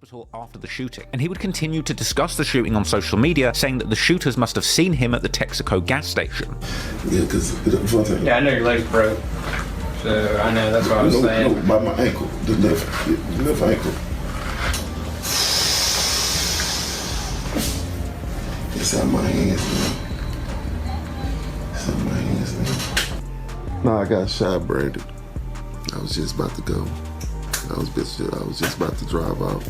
hospital after the shooting, and he would continue to discuss the shooting on social media, saying that the shooters must have seen him at the Texaco gas station. Yeah, because yeah, I know your leg's broke, so I know that's what I was saying. No, by my ankle, the left ankle. It's out my hands, man. It's out my hands, man. No, I got shot, Brandon. I was just about to go. I was just about to drive out.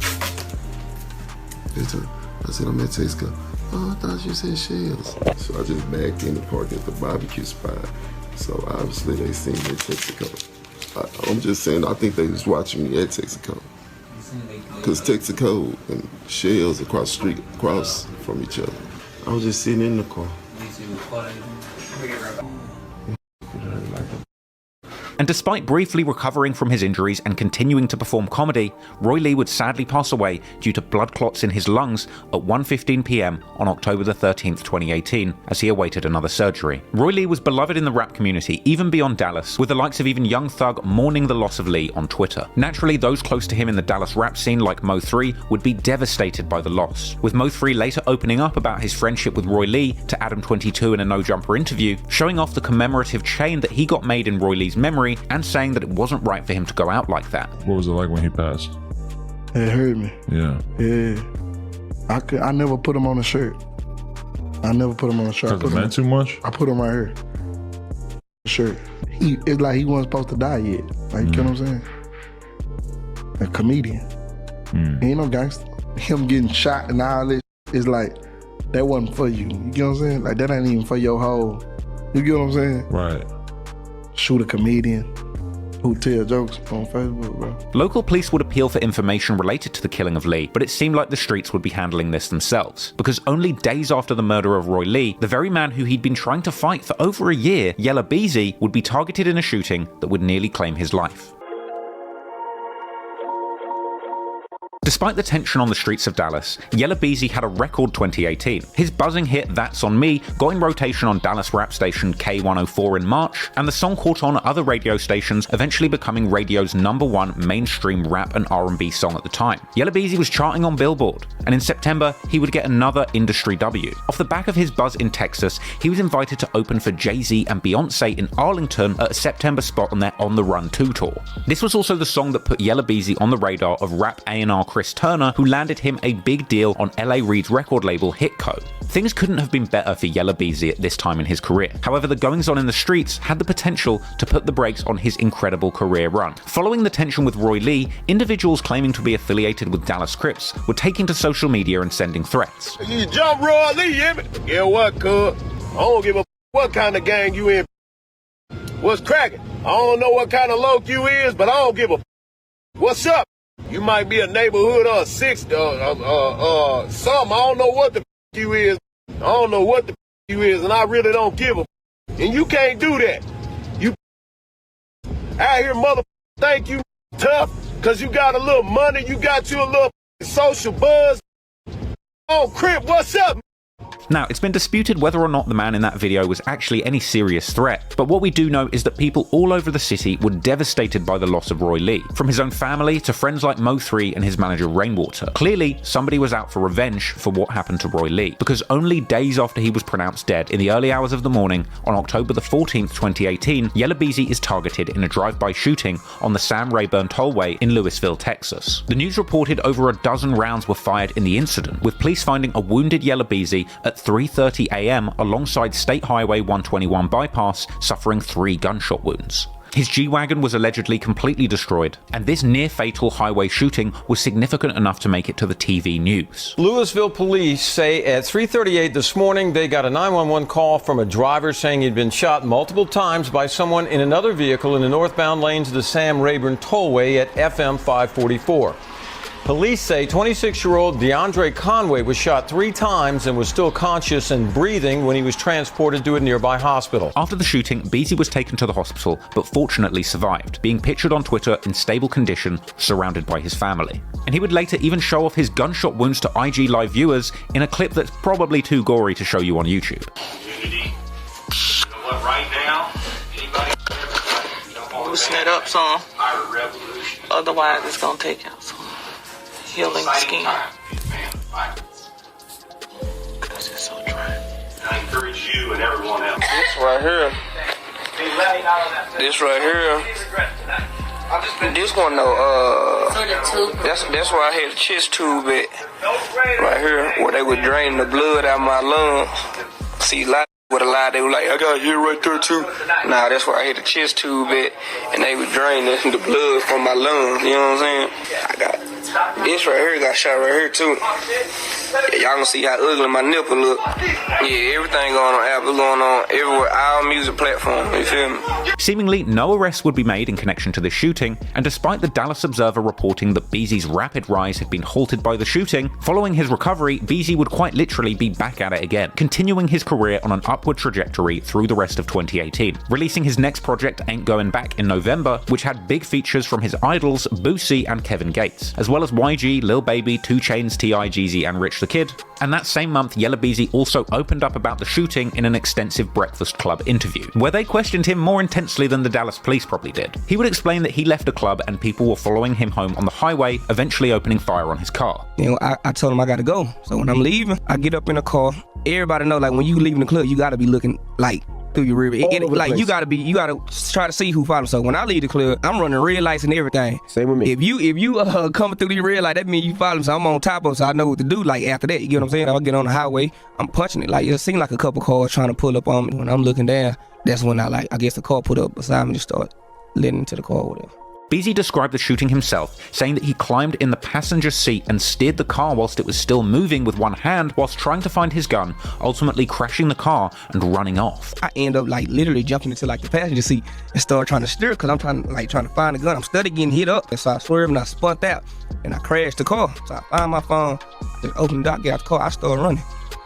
I said, I'm at Texaco. Oh, I thought you said shells. So I just backed in the park at the barbecue spot. So obviously they seen me at Texaco. I'm just saying, I think they was watching me at Texaco. Because Texaco and shells across the street, across from each other. I was just sitting in the car. And despite briefly recovering from his injuries and continuing to perform comedy, Roy Lee would sadly pass away due to blood clots in his lungs at 1:15 p.m. on October the 13th, 2018, as he awaited another surgery. Roy Lee was beloved in the rap community, even beyond Dallas, with the likes of even Young Thug mourning the loss of Lee on Twitter. Naturally, those close to him in the Dallas rap scene, like Mo3, would be devastated by the loss, with Mo3 later opening up about his friendship with Roy Lee to Adam22 in a No Jumper interview, showing off the commemorative chain that he got made in Roy Lee's memory, and saying that it wasn't right for him to go out like that. What was it like when he passed? It hurt me. Yeah. Yeah. I never put him on a shirt. I never put him on a shirt. Because it meant too much? I put him right here. Shirt. It's like he wasn't supposed to die yet. Like, you know what I'm saying? A comedian. He ain't no gangster. Him getting shot and all this, it's like, that wasn't for you. You get what I'm saying? Like, that ain't even for your whole, you get what I'm saying? Right. Shoot a comedian who tell jokes on Facebook, bro. Local police would appeal for information related to the killing of Lee, but it seemed like the streets would be handling this themselves, because only days after the murder of Roy Lee, the very man who he'd been trying to fight for over a year, Yella Beezy, would be targeted in a shooting that would nearly claim his life. Despite the tension on the streets of Dallas, Yella Beezy had a record 2018. His buzzing hit That's On Me got in rotation on Dallas rap station K104 in March, and the song caught on at other radio stations, eventually becoming radio's #1 mainstream rap and R&B song at the time. Yella Beezy was charting on Billboard, and in September, he would get another industry W. Off the back of his buzz in Texas, he was invited to open for Jay-Z and Beyonce in Arlington at a September spot on their On The Run 2 tour. This was also the song that put Yella Beezy on the radar of rap A&R Chris Turner, who landed him a big deal on LA Reid's record label Hitco. Things couldn't have been better for Yella Beezy at this time in his career. However, the goings-on in the streets had the potential to put the brakes on his incredible career run. Following the tension with Roy Lee, individuals claiming to be affiliated with Dallas Crips were taking to social media and sending threats. You jump Roy Lee, yeah? Yeah, what, cuz? I don't give a what kind of gang you in. What's cracking? I don't know what kind of loc you is, but I don't give a what's up? You might be a neighborhood or a something. I don't know what the you is. I don't know what the you is, and I really don't give a. And you can't do that. You out here, mother, think you tough, cause you got a little money, you got you a little social buzz. Oh, Crip, what's up? Now, it's been disputed whether or not the man in that video was actually any serious threat, but what we do know is that people all over the city were devastated by the loss of Roy Lee, from his own family to friends like Mo3 and his manager Rainwater. Clearly, somebody was out for revenge for what happened to Roy Lee, because only days after he was pronounced dead, in the early hours of the morning, on October the 14th, 2018, Yella Beezy is targeted in a drive-by shooting on the Sam Rayburn Tollway in Lewisville, Texas. The news reported over a dozen rounds were fired in the incident, with police finding a wounded Yella Beezy at 3:30 a.m. alongside State Highway 121 bypass, suffering 3 gunshot wounds. His G-Wagon was allegedly completely destroyed, and this near-fatal highway shooting was significant enough to make it to the TV news. Lewisville police say at 3:38 this morning they got a 911 call from a driver saying he'd been shot multiple times by someone in another vehicle in the northbound lanes of the Sam Rayburn Tollway at FM 544. Police say 26-year-old DeAndre Conway was shot 3 times and was still conscious and breathing when he was transported to a nearby hospital. After the shooting, Beezy was taken to the hospital, but fortunately survived, being pictured on Twitter in stable condition, surrounded by his family. And he would later even show off his gunshot wounds to IG Live viewers in a clip that's probably too gory to show you on YouTube. Unity. You know what, right now, anybody loosen it up some. Pirate revolution. Otherwise, it's gonna take out some. killing scheme. Because it's so dry. I encourage you and everyone else. This right here. This right here. This one though, that's where I had the chest tube at. Right here, where they would drain the blood out of my lungs. See, a lot with a lie, they were like, I got here right there too. Nah, that's where I had the chest tube at, and they would drain the blood from my lungs. You know what I'm saying? I got this right here, got shot right here too. Yeah, y'all gonna see how ugly my nipple look. Yeah, everything going on Apple, going on everywhere, all music platforms, you feel me? Seemingly, no arrests would be made in connection to the shooting, and despite the Dallas Observer reporting that Beezy's rapid rise had been halted by the shooting, following his recovery, Beezy would quite literally be back at it again, continuing his career on an upward trajectory through the rest of 2018, releasing his next project, Ain't Going Back, in November, which had big features from his idols Boosie and Kevin Gates, as well as YG, Lil Baby, 2 Chainz, T.I., Jeezy, and Rich the Kid. And that same month, Yella Beezy also opened up about the shooting in an extensive Breakfast Club interview, where they questioned him more intensely than the Dallas police probably did. He would explain that he left a club and people were following him home on the highway, eventually opening fire on his car. You know, I told him I gotta go. So when I'm leaving, I get up in the car. Everybody know, like, when you leaving the club, you gotta be looking like through your rear. Like, you gotta try to see who follows. So when I leave the club, I'm running red lights and everything. Same with me. If you coming through the red light, that means you follow. So I'm on top of it, so I know what to do. Like, after that, you get what I'm saying? I'll get on the highway, I'm punching it. Like, it seemed like a couple cars trying to pull up on me. When I'm looking down, that's when I guess the car put up beside me to start letting into the car or whatever. Beezy described the shooting himself, saying that he climbed in the passenger seat and steered the car whilst it was still moving with one hand whilst trying to find his gun, ultimately crashing the car and running off. I end up literally jumping into the passenger seat and start trying to steer because I'm trying to find the gun. I'm steady getting hit up, and so I swerved and I spun out and I crashed the car. So I find my phone, just open the door, get out the car, I start running.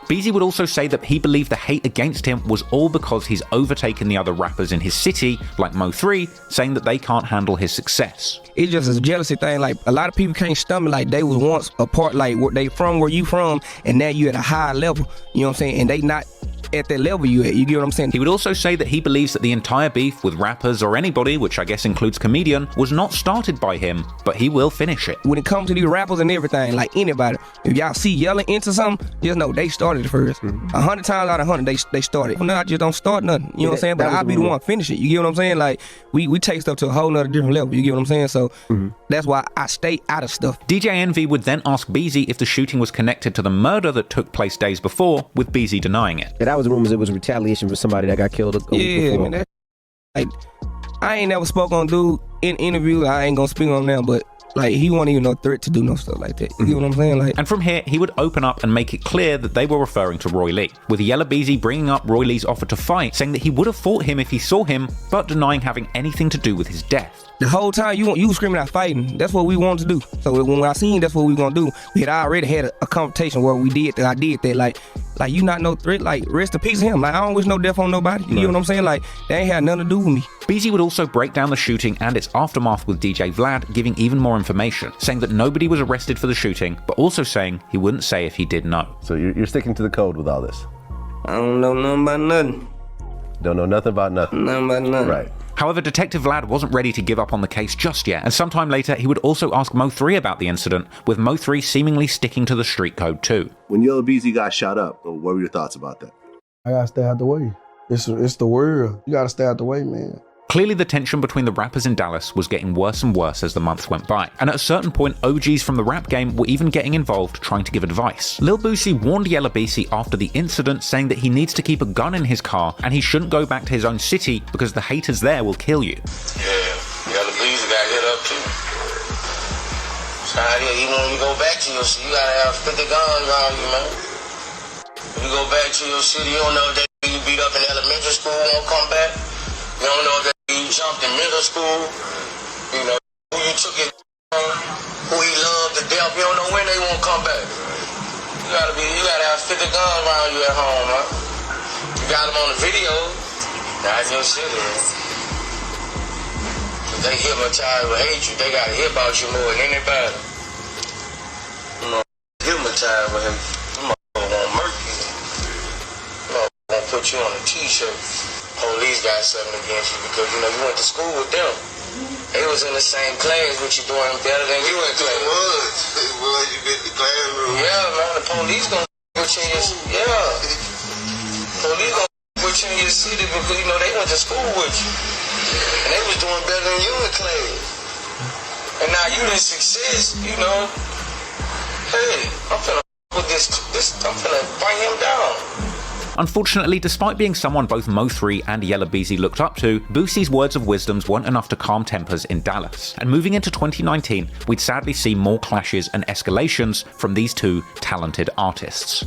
Beezy would also say that he believed the hate against him was all because he's overtaken the other rappers in his city, like Mo3, saying that they can't handle his success. It's just a jealousy thing. Like, a lot of people can't stomach, like, they was once a part, like, where they from, where you from, and now you at a higher level, you know what I'm saying, and they not at that level you at, you get what I'm saying? He would also say that he believes that the entire beef with rappers or anybody, which I guess includes comedian, was not started by him, but he will finish it. When it comes to these rappers and everything, like anybody, if y'all see yelling into something, just know they started it first. 100 times out of 100, they started. No, I just don't start nothing, you know what I'm saying? But I'll be the one finish it, you get what I'm saying? Like, we take stuff to a whole nother different level, you get what I'm saying? So that's why I stay out of stuff. DJ Envy would then ask Beezy if the shooting was connected to the murder that took place days before, with Beezy denying it. Yeah, that was rumors it was retaliation for somebody that got killed a week before. Man, like, I ain't never spoke on dude in interview. I ain't gonna speak on them, but like, he wasn't even no threat to do no stuff like that. You get what I'm saying? Like, and from here, he would open up and make it clear that they were referring to Roy Lee, with Yella Beezy bringing up Roy Lee's offer to fight, saying that he would have fought him if he saw him, but denying having anything to do with his death. The whole time you screaming out fighting. That's what we wanted to do. So when I seen that's what we gonna do, we had already had a conversation where I did that. Like you not no threat. Like, rest in peace of him. Like, I don't wish no death on nobody. You know what I'm saying? Like, they ain't had nothing to do with me. Beezy would also break down the shooting and its aftermath with DJ Vlad, giving even more information, saying that nobody was arrested for the shooting, but also saying he wouldn't say if he did know. So you're sticking to the code with all this? I don't know nothing about nothing. Don't know nothing about nothing? Nothing about nothing. Right. However, Detective Vlad wasn't ready to give up on the case just yet, and sometime later he would also ask Mo3 about the incident, with Mo3 seemingly sticking to the street code too. When Yella Beezy got shot up, what were your thoughts about that? I gotta stay out the way. It's the world. You gotta stay out the way, man. Clearly, the tension between the rappers in Dallas was getting worse and worse as the months went by, and at a certain point, OGs from the rap game were even getting involved trying to give advice. Lil Boosie warned Yella Beezy after the incident, saying that he needs to keep a gun in his car and he shouldn't go back to his own city because the haters there will kill you. Yeah, Yella Beezy got hit up too. So even when you go back to your city, you gotta have 50 guns around you, man. When you go back to your city, you don't know that you beat up in elementary school won't come back. You don't know that you jumped in middle school, you know, who you took it from, who he loved to death. You don't know when they won't come back. You gotta have 50 guns around you at home, man. You got them on the video, that's your city. If they hypnotize or hate you, they gotta hear about you more than anybody. You know, hypnotize with him. You motherfucker won't murk you. You know, won't put you on a t-shirt. Police got something against you because, you know, you went to school with them. They was in the same class, but you doing better than you in class. It was. You get the classroom. Yeah, man. The police gonna put you in your police gonna put you in your city because you know they went to school with you, and they was doing better than you in class. And now you in success, you know. Hey, I'm finna with this. I'm finna bring him down. Unfortunately, despite being someone both Mo3 and Yella Beezy looked up to, Boosie's words of wisdoms weren't enough to calm tempers in Dallas. And moving into 2019, we'd sadly see more clashes and escalations from these two talented artists.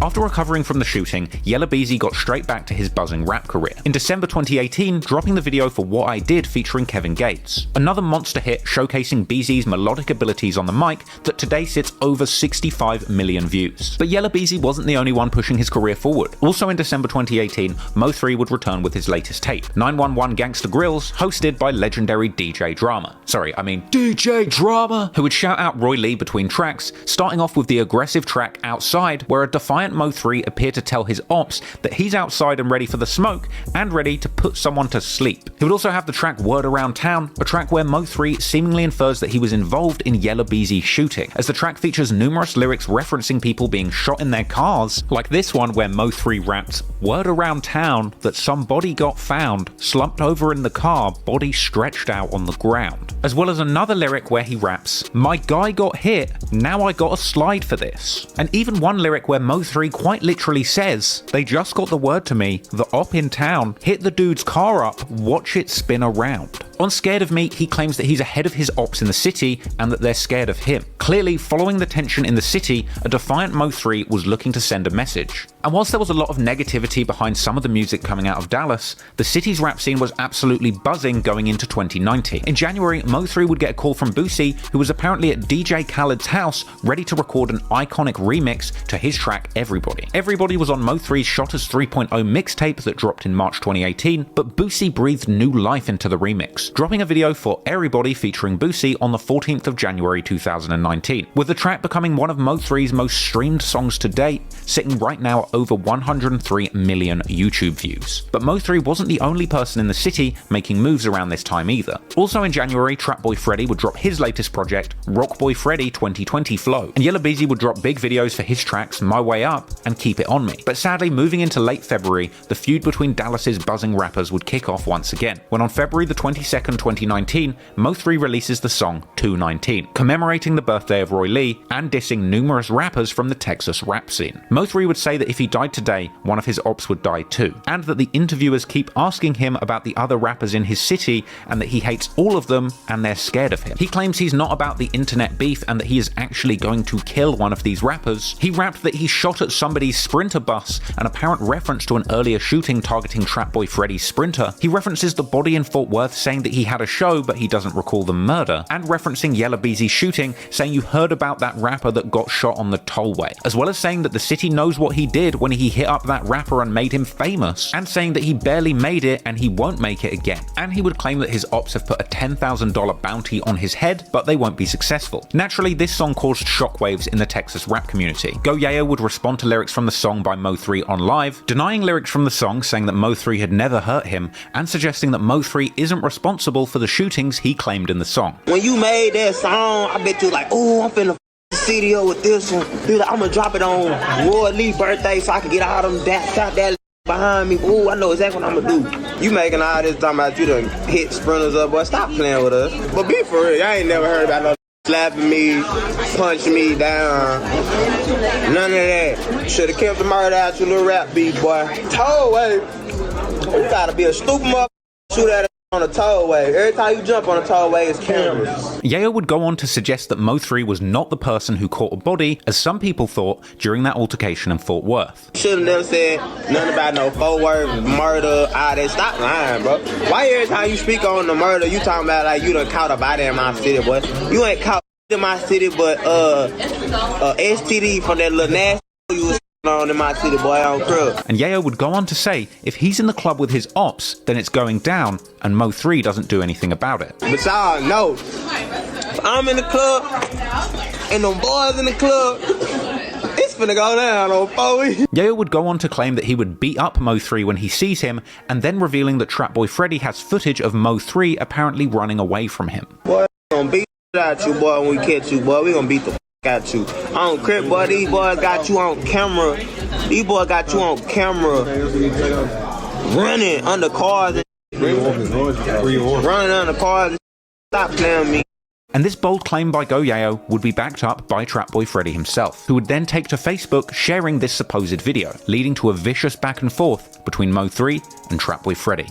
After recovering from the shooting, Yella Beezy got straight back to his buzzing rap career. In December 2018, dropping the video for What I Did featuring Kevin Gates, another monster hit showcasing Beezy's melodic abilities on the mic that today sits over 65 million views. But Yella Beezy wasn't the only one pushing his career forward. Also in December 2018, Mo3 would return with his latest tape, 911 Gangsta Grills, hosted by legendary DJ Drama. DJ Drama! Who would shout out Roy Lee between tracks, starting off with the aggressive track Outside, where a defiant Mo3 appeared to tell his ops that he's outside and ready for the smoke and ready to put someone to sleep. He would also have the track Word Around Town, a track where Mo3 seemingly infers that he was involved in Yella Beezy's shooting, as the track features numerous lyrics referencing people being shot in their cars, like this one where Mo3 raps, "Word around town that somebody got found, slumped over in the car, body stretched out on the ground," as well as another lyric where he raps, "My guy got hit, now I gotta slide for this," and even one lyric where Mo3 quite literally says, "They just got the word to me, the op in town, hit the dude's car up, watch it spin around." On Scared of Me, he claims that he's ahead of his ops in the city and that they're scared of him. Clearly, following the tension in the city, a defiant Mo3 was looking to send a message. And whilst there was a lot of negativity behind some of the music coming out of Dallas, the city's rap scene was absolutely buzzing going into 2019. In January, Mo3 would get a call from Boosie, who was apparently at DJ Khaled's house ready to record an iconic remix to his track Everybody. Everybody was on Mo3's Shotters 3.0 mixtape that dropped in March 2018, but Boosie breathed new life into the remix, dropping a video for Everybody featuring Boosie on the 14th of January 2019, with the track becoming one of Mo3's most streamed songs to date, sitting right now at over 103 million YouTube views. But Mo3 wasn't the only person in the city making moves around this time either. Also in January, Trapboy Freddy would drop his latest project, Rockboy Freddy 2020 Flow, and Yella Beezy would drop big videos for his tracks My Way Up and Keep It On Me. But sadly, moving into late February, the feud between Dallas's buzzing rappers would kick off once again, when on February the 22nd, 2019, Mo3 releases the song 219, commemorating the birthday of Roy Lee and dissing numerous rappers from the Texas rap scene. Mo3 would say that if he died today, one of his ops would die too, and that the interviewers keep asking him about the other rappers in his city and that he hates all of them and they're scared of him. He claims he's not about the internet beef and that he is actually going to kill one of these rappers. He rapped that he shot at somebody's Sprinter bus, an apparent reference to an earlier shooting targeting Trapboy Freddy's Sprinter. He references the body in Fort Worth, saying that he had a show but he doesn't recall the murder, and referencing Yella Beezy's shooting, saying you heard about that rapper that got shot on the tollway, as well as saying that the city knows what he did when he hit up that rapper and made him famous, and saying that he barely made it and he won't make it again. And he would claim that his ops have put a $10,000 bounty on his head, but they won't be successful. Naturally, this song caused shockwaves in the Texas rap community. Go Yayo would respond to lyrics from the song by Mo3 on Live, denying lyrics from the song, saying that Mo3 had never hurt him, and suggesting that Mo3 isn't responsible for the shootings he claimed in the song. When you made that song, I bet you like, oh, I'm finna studio with this one. Dude, I'm gonna drop it on Roy Lee's birthday so I can get all them that behind me. Oh, I know exactly what I'm gonna do. You making all this talking about you done hit sprinters up, boy. Stop playing with us. But be for real, I ain't never heard about no slapping me, punching me down. None of that. Should've kept the murder out your little rap beat, boy. Tollway. You gotta be a stupid motherfucker. Shoot at it on a tollway. Every time you jump on a tollway, it's cameras. Yayo would go on to suggest that Mo3 was not the person who caught a body, as some people thought during that altercation in Fort Worth. Should've never said nothing about no Fort Worth, murder, all that. Stop lying, bro. Why every time you speak on the murder, you talking about like you done caught a body in my city, boy? You ain't caught in my city, but STD from that little nasty you was on in my city, boy, on crib. And Yayo would go on to say, if he's in the club with his ops, then it's going down, and Mo3 doesn't do anything about it. But y'all know, if I'm in the club, and them boys in the club, it's finna go down on Bowie. Yayo would go on to claim that he would beat up Mo3 when he sees him, and then revealing that Trapboy Freddy has footage of Mo3 apparently running away from him. Boy, we gonna beat out you, boy, when we catch you, boy. We gonna beat the out you. I don't crip, boy. These boys got you on camera. These boys got you on camera running under cars and running under cars and stop playing with me. And this bold claim by Go Yayo would be backed up by Trapboy Freddy himself, who would then take to Facebook sharing this supposed video, leading to a vicious back and forth between Mo3 and Trapboy Freddy.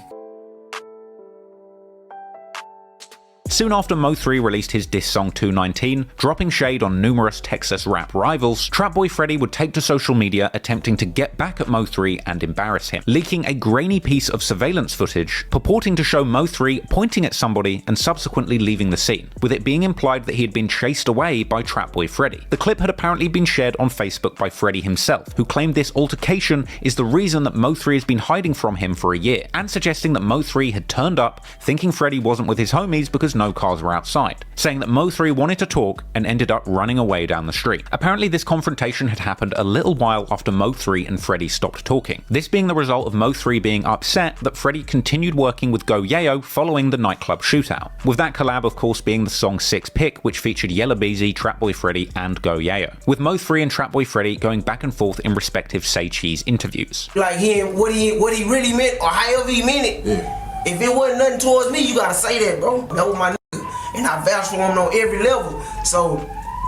Soon after Mo3 released his diss song 219, dropping shade on numerous Texas rap rivals, Trapboy Freddy would take to social media attempting to get back at Mo3 and embarrass him, leaking a grainy piece of surveillance footage purporting to show Mo3 pointing at somebody and subsequently leaving the scene, with it being implied that he had been chased away by Trapboy Freddy. The clip had apparently been shared on Facebook by Freddy himself, who claimed this altercation is the reason that Mo3 has been hiding from him for a year, and suggesting that Mo3 had turned up thinking Freddy wasn't with his homies because no cars were outside, saying that Mo3 wanted to talk and ended up running away down the street. Apparently this confrontation had happened a little while after Mo3 and Freddy stopped talking, this being the result of Mo3 being upset that Freddy continued working with Go Yayo following the nightclub shootout, with that collab of course being the song 6 Pick, which featured Yella Beezy, Trapboy Freddy and Go Yayo, with Mo3 and Trapboy Freddy going back and forth in respective Say Cheese interviews. Like what he really meant, or however he meant it. Yeah. If it wasn't nothing towards me, you gotta say that, bro. That was my nigga. And I vouch for him on every level. So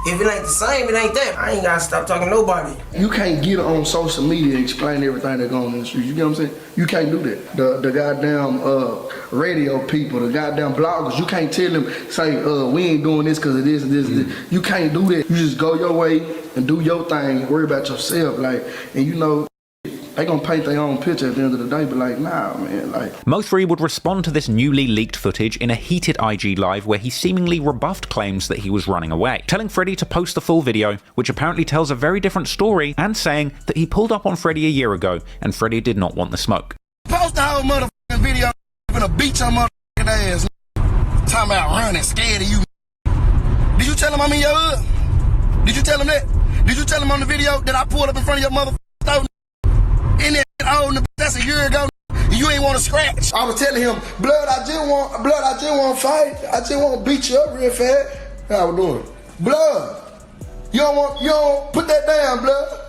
if it ain't the same, it ain't that. I ain't gotta stop talking to nobody. You can't get on social media and explain everything that goes on in the street. You get what I'm saying? You can't do that. The goddamn radio people, the goddamn bloggers, you can't tell them, say, we ain't doing this because of this and this and this. You can't do that. You just go your way and do your thing, worry about yourself, like, and you know, they gonna paint their own picture at the end of the day, but like, nah, man, like. Mo3 would respond to this newly leaked footage in a heated IG live where he seemingly rebuffed claims that he was running away, telling Freddy to post the full video, which apparently tells a very different story, and saying that he pulled up on Freddy a year ago and Freddy did not want the smoke. Post the whole motherfucking video, gonna beat your motherfucking ass. Talking about running, scared of you. Did you tell him I'm in your hood? Did you tell him that? Did you tell him on the video that I pulled up in front of your motherfucking store? In that old, that's a year ago. You ain't want to scratch. I was telling him, blood, I just want to fight. I just want to beat you up real fast. How I was doing? Blood, you don't put that down, blood.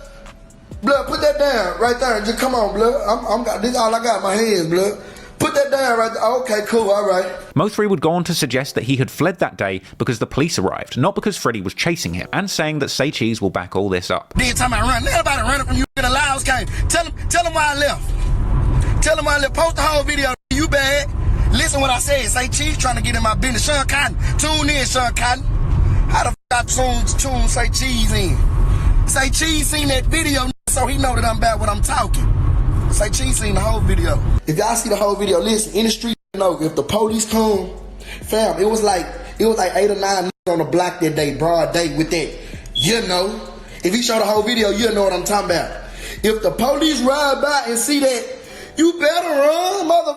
Blood, put that down right there. Just come on, blood. I'm got this all I got in my hands, blood. Put that down right there. Okay, cool, all right. Mo3 would go on to suggest that he had fled that day because the police arrived, not because Freddy was chasing him, and saying that Say Cheese will back all this up. Then time I run, nobody running from you in the Lyles came. Tell him why I left. Tell him why I left. Post the whole video. You bad. Listen what I said. Say Cheese trying to get in my business. Sean Cotton. Tune in, Sean Cotton. How the f*** I tune Say Cheese in? Say Cheese seen that video, so he know that I'm about what I'm talking. Say Cheese seen the whole video. If y'all see the whole video, listen, in the street, you know, if the police come, fam, it was like 8 or 9 on the block that day, broad day with that, you know. If he show the whole video, you'll know what I'm talking about. If the police ride by and see that, you better run, mother.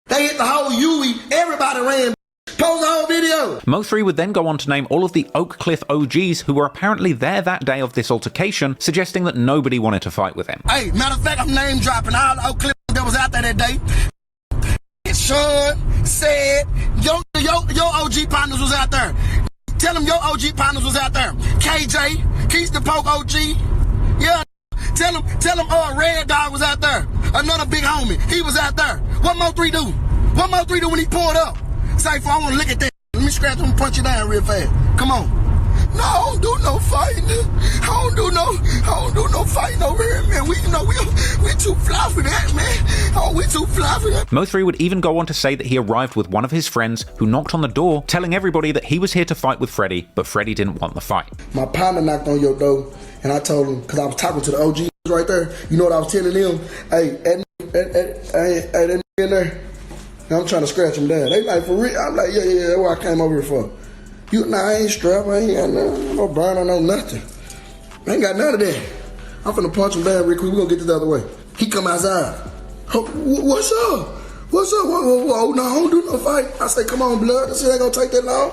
They hit the whole Huey, everybody ran. Post the whole video. Mo3 would then go on to name all of the Oak Cliff OGs who were apparently there that day of this altercation, suggesting that nobody wanted to fight with him. Hey, matter of fact, I'm name dropping all the Oak Cliff that was out there that day. Sean said, your OG partners was out there. Tell them your OG partners was out there. KJ, Keith the Poke OG. Yeah. Tell them Red Dog was out there. Another big homie. He was out there. What Mo3 do? What Mo3 do when he pulled up? Say, I want to look at that. Let me scratch him and punch you down real fast. Come on. No, I don't do no fighting. I don't do no fighting over here, man. We too fly for that, man. Oh, we too fly for that. Mo3 would even go on to say that he arrived with one of his friends who knocked on the door, telling everybody that he was here to fight with Freddy, but Freddy didn't want the fight. My partner knocked on your door, and I told him, because I was talking to the OG right there, you know what I was telling them? Hey, that in there. I'm trying to scratch him down. They like, for real? I'm like, yeah, that's what I came over here for. I ain't strapped, I ain't got no burn, no nothing. I ain't got none of that. I'm finna punch him down real quick. We gonna get this the other way. He come outside. What's up? What's up? Whoa, no, I don't do no fight. I say, come on, blood. I said, ain't gonna take that long.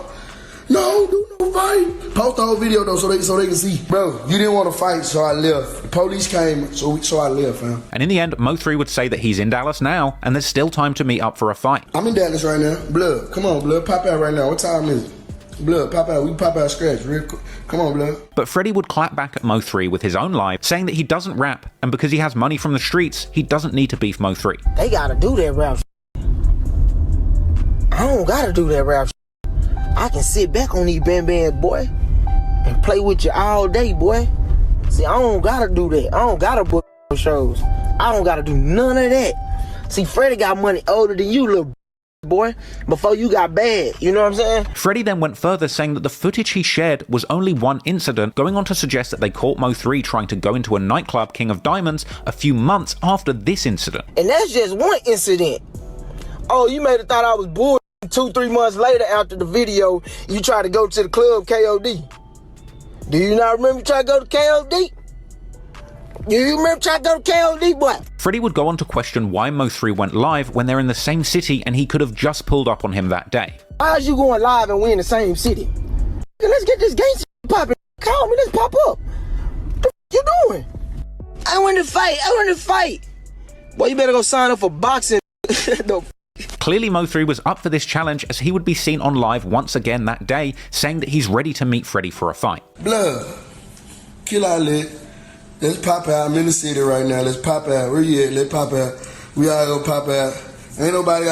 No, I don't do no fight. Post the whole video though, so they can see. Bro, you didn't want to fight, so I left. The police came, so I left, fam. And in the end, Mo3 would say that he's in Dallas now, and there's still time to meet up for a fight. I'm in Dallas right now. Blood, come on, Blood, pop out right now. What time is it? Blood, pop out. We pop out scratch real quick. Come on, Blood. But Freddie would clap back at Mo3 with his own live, saying that he doesn't rap, and because he has money from the streets, he doesn't need to beef Mo3. They gotta do that rap. I don't gotta do that rap. I can sit back on these bands, boy, and play with you all day, boy. See, I don't gotta do that. I don't gotta book shows. I don't gotta do none of that. See, Freddie got money older than you, little boy, before you got bad. You know what I'm saying? Freddie then went further, saying that the footage he shared was only one incident, going on to suggest that they caught Mo3 trying to go into a nightclub, King of Diamonds, a few months after this incident. And that's just one incident. Oh, you made it thought I was bull. 2-3 months later after the video, you try to go to the club KOD. Do you not remember you try to go to KOD? Do you remember trying to go to KOD, boy? Freddie would go on to question why Mo3 went live when they're in the same city and he could have just pulled up on him that day. Why is you going live and we in the same city? Let's get this gangster popping. Call me, let's pop up. What the you doing? I want to fight. Boy, you better go sign up for boxing. No. Clearly Mo3 was up for this challenge, as he would be seen on live once again that day, saying that he's ready to meet Freddie for a fight. Blood, kill our lit. Let's pop out. I'm in the city right now. Let's pop out. Where you at? Let's pop out. We all go pop out. Ain't nobody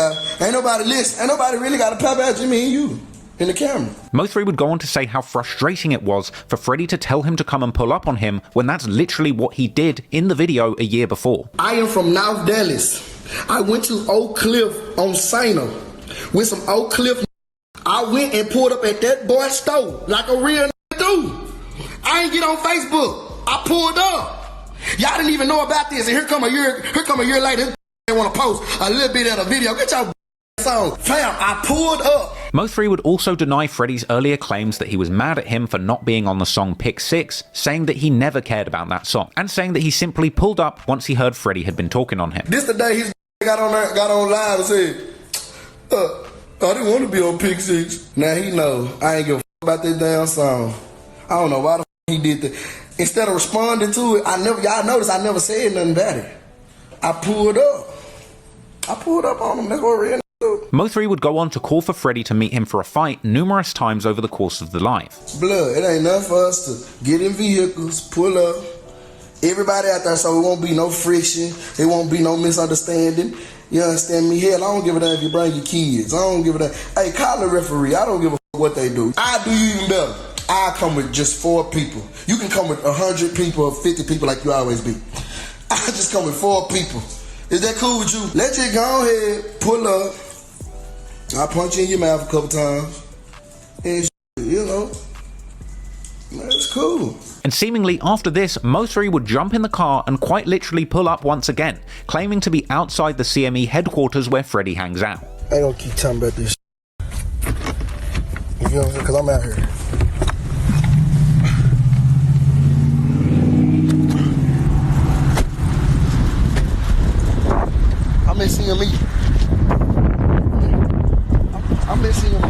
really got to pop out, Jimmy and you in the camera. Mo3 would go on to say how frustrating it was for Freddie to tell him to come and pull up on him when that's literally what he did in the video a year before. I am from North Dallas. I went to Oak Cliff on Sino with some Oak Cliff. I went and pulled up at that boy's store like a real dude. I ain't get on Facebook. I pulled up. Y'all didn't even know about this, and here come a year later. They want to post a little bit of the video. Get your song, fam. I pulled up. Mo3 would also deny Freddie's earlier claims that he was mad at him for not being on the song Pick 6, saying that he never cared about that song, and saying that he simply pulled up once he heard Freddie had been talking on him. This the day his got on live and said, I didn't want to be on Pick 6. Now he know I ain't give a f about this damn song. I don't know why the f he did that. Instead of responding to it, y'all notice I never said nothing about it. I pulled up on him. That's what real do. Mo3 would go on to call for Freddie to meet him for a fight numerous times over the course of the live. Blood, it ain't nothing for us to get in vehicles, pull up, everybody out there, so it won't be no friction, it won't be no misunderstanding. You understand me? Hell, I don't give a damn if you bring your kids. I don't give a damn. Hey, call the referee. I don't give a f what they do. I do you even better. I come with just 4 people. You can come with 100 people or 50 people like you always be. I just come with 4 people. Is that cool with you? Let you go ahead, pull up. I punch you in your mouth a couple times. And you know, that's cool. And seemingly after this, Mo3 would jump in the car and quite literally pull up once again, claiming to be outside the CME headquarters where Freddie hangs out. I ain't gonna keep talking about this. You know what I'm saying? Because I'm out here. I'm missing him. I'm missing him.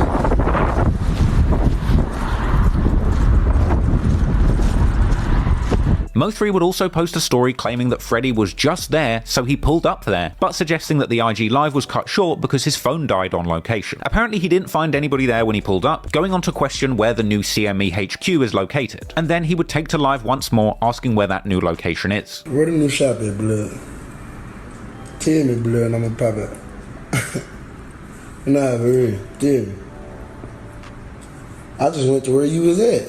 Mo3 would also post a story claiming that Freddie was just there, so he pulled up there, but suggesting that the IG live was cut short because his phone died on location. Apparently he didn't find anybody there when he pulled up, going on to question where the new CME HQ is located, and then he would take to live once more asking where that new location is. Where the new shop at, Blood? Tell me, Blood, and I'm gonna pop out. Nah, for real, tell me. I just went to where you was at.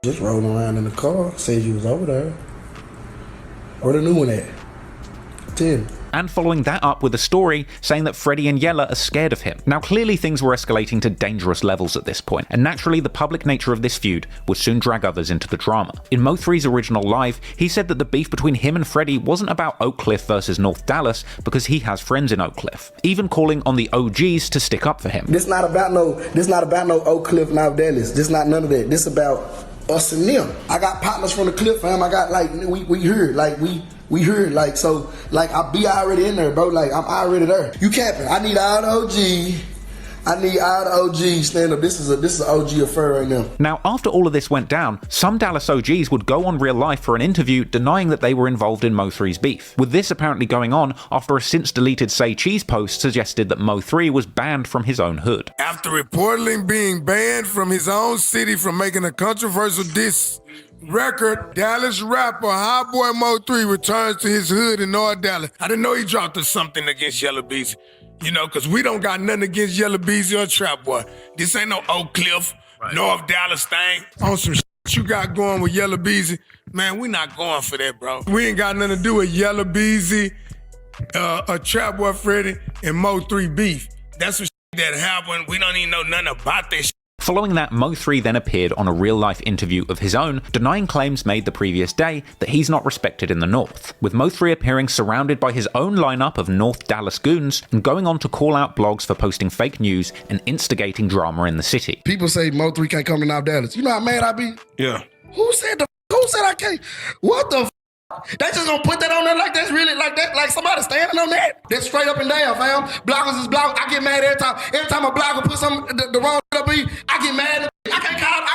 Just rolling around in the car, said you was over there. Where the new one at? 10. And following that up with a story saying that Freddie and Yella are scared of him. Now clearly things were escalating to dangerous levels at this point, and naturally the public nature of this feud would soon drag others into the drama. In Mo3's original live, he said that the beef between him and Freddie wasn't about Oak Cliff versus North Dallas because he has friends in Oak Cliff, even calling on the OGs to stick up for him. This not about no Oak Cliff, North Dallas. This not none of that. This about us and them. I got partners from the Cliff, fam. I got like we heard, like we heard, like so, like I be already in there, bro. Like I'm already there. You capping? I need all the OG. I need all the OGs stand up. This is an OG affair right now. Now, after all of this went down, some Dallas OGs would go on Real Life for an interview denying that they were involved in Mo3's beef, with this apparently going on after a since-deleted Say Cheese post suggested that Mo3 was banned from his own hood. After reportedly being banned from his own city from making a controversial diss record, Dallas rapper Hot Boy Mo3 returns to his hood in North Dallas. I didn't know he dropped us something against Yellow Beezy. You know, because we don't got nothing against Yellow Beezy or Trap Boy. This ain't no Oak Cliff, North Dallas thing. On some shit you got going with Yellow Beezy, man, we not going for that, bro. We ain't got nothing to do with Yellow Beezy, a Trap Boy Freddy, and Mo3 beef. That's some shit that happened. We don't even know nothing about that shit. Following that, Mo3 then appeared on a real-life interview of his own, denying claims made the previous day that he's not respected in the North, with Mo3 appearing surrounded by his own lineup of North Dallas goons and going on to call out blogs for posting fake news and instigating drama in the city. People say Mo3 can't come to North Dallas. You know how mad I be? Yeah. Who said I can't? What the They just gonna put that on there like that's really like that, like somebody standing on that. That's straight up and down, fam. Bloggers is bloggers. I get mad every time. Every time a blogger puts the wrong up, I get mad. I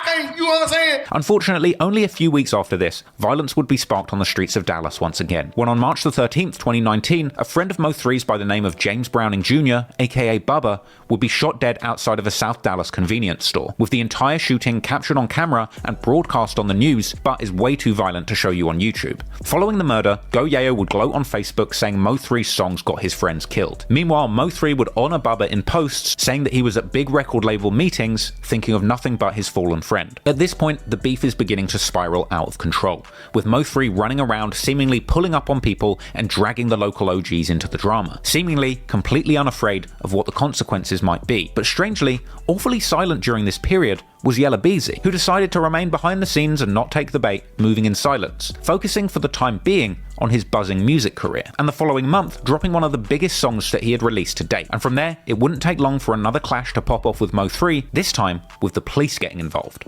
can't, you know what I'm saying? Unfortunately, only a few weeks after this, violence would be sparked on the streets of Dallas once again, when on March the 13th, 2019, a friend of Mo3's by the name of James Browning Jr., aka Bubba, would be shot dead outside of a South Dallas convenience store, with the entire shooting captured on camera and broadcast on the news, but is way too violent to show you on YouTube. Following the murder, Go Yayo would gloat on Facebook saying Mo3's songs got his friends killed. Meanwhile, Mo3 would honor Bubba in posts, saying that he was at big record label meetings, thinking of nothing but his fallen friend. At this point, the beef is beginning to spiral out of control, with Mo3 running around seemingly pulling up on people and dragging the local OGs into the drama, seemingly completely unafraid of what the consequences might be. But strangely, awfully silent during this period was Yella Beezy, who decided to remain behind the scenes and not take the bait, moving in silence, focusing for the time being on his buzzing music career, and the following month dropping one of the biggest songs that he had released to date. And from there, it wouldn't take long for another clash to pop off with Mo3, this time with the police getting involved.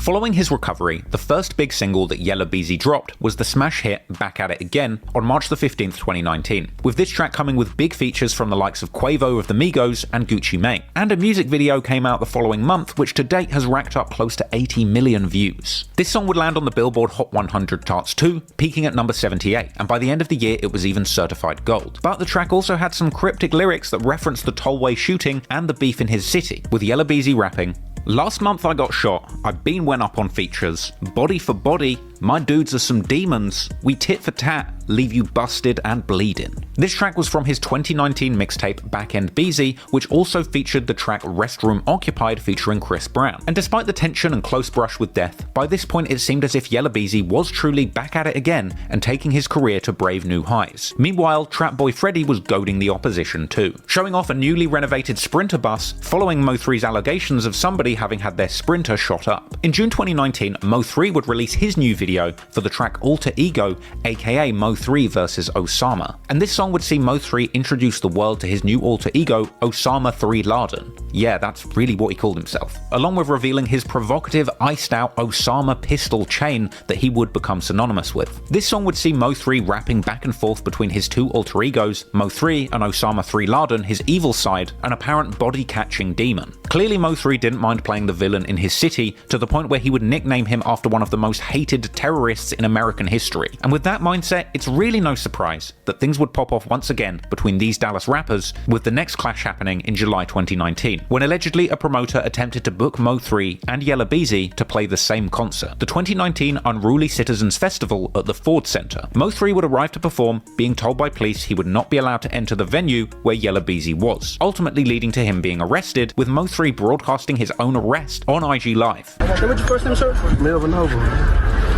Following his recovery, the first big single that Yella Beezy dropped was the smash hit Back At It Again on March the 15th, 2019, with this track coming with big features from the likes of Quavo of the Migos and Gucci Mane. And a music video came out the following month, which to date has racked up close to 80 million views. This song would land on the Billboard Hot 100 charts too, peaking at number 78, and by the end of the year it was even certified gold. But the track also had some cryptic lyrics that referenced the Tollway shooting and the beef in his city, with Yella Beezy rapping, "Last month I got shot, I've been went up on features, body for body, my dudes are some demons, we tit for tat, leave you busted and bleeding." This track was from his 2019 mixtape Back End Beezy, which also featured the track Restroom Occupied featuring Chris Brown. And despite the tension and close brush with death, by this point it seemed as if Yella Beezy was truly back at it again and taking his career to brave new highs. Meanwhile, Trap Boy Freddy was goading the opposition too, showing off a newly renovated Sprinter bus following Mo3's allegations of somebody having had their Sprinter shot up. In June 2019, Mo3 would release his new video for the track Alter Ego, aka Mo3 vs Osama. And this song would see Mo3 introduce the world to his new alter ego, Osama 3 Laden. Yeah, that's really what he called himself. Along with revealing his provocative, iced out Osama pistol chain that he would become synonymous with. This song would see Mo3 rapping back and forth between his two alter egos, Mo3 and Osama 3 Laden, his evil side, an apparent body-catching demon. Clearly Mo3 didn't mind playing the villain in his city, to the point where he would nickname him after one of the most hated terrorists in American history. And with that mindset, it's really no surprise that things would pop off once again between these Dallas rappers, with the next clash happening in July 2019, when allegedly a promoter attempted to book Mo3 and Yella Beezy to play the same concert, the 2019 Unruly Citizens Festival at the Ford Center. Mo3 would arrive to perform, being told by police he would not be allowed to enter the venue where Yella Beezy was, ultimately leading to him being arrested, with Mo3 broadcasting his own arrest on IG Live. Hey, what's your first name, sir? Melvin Noble.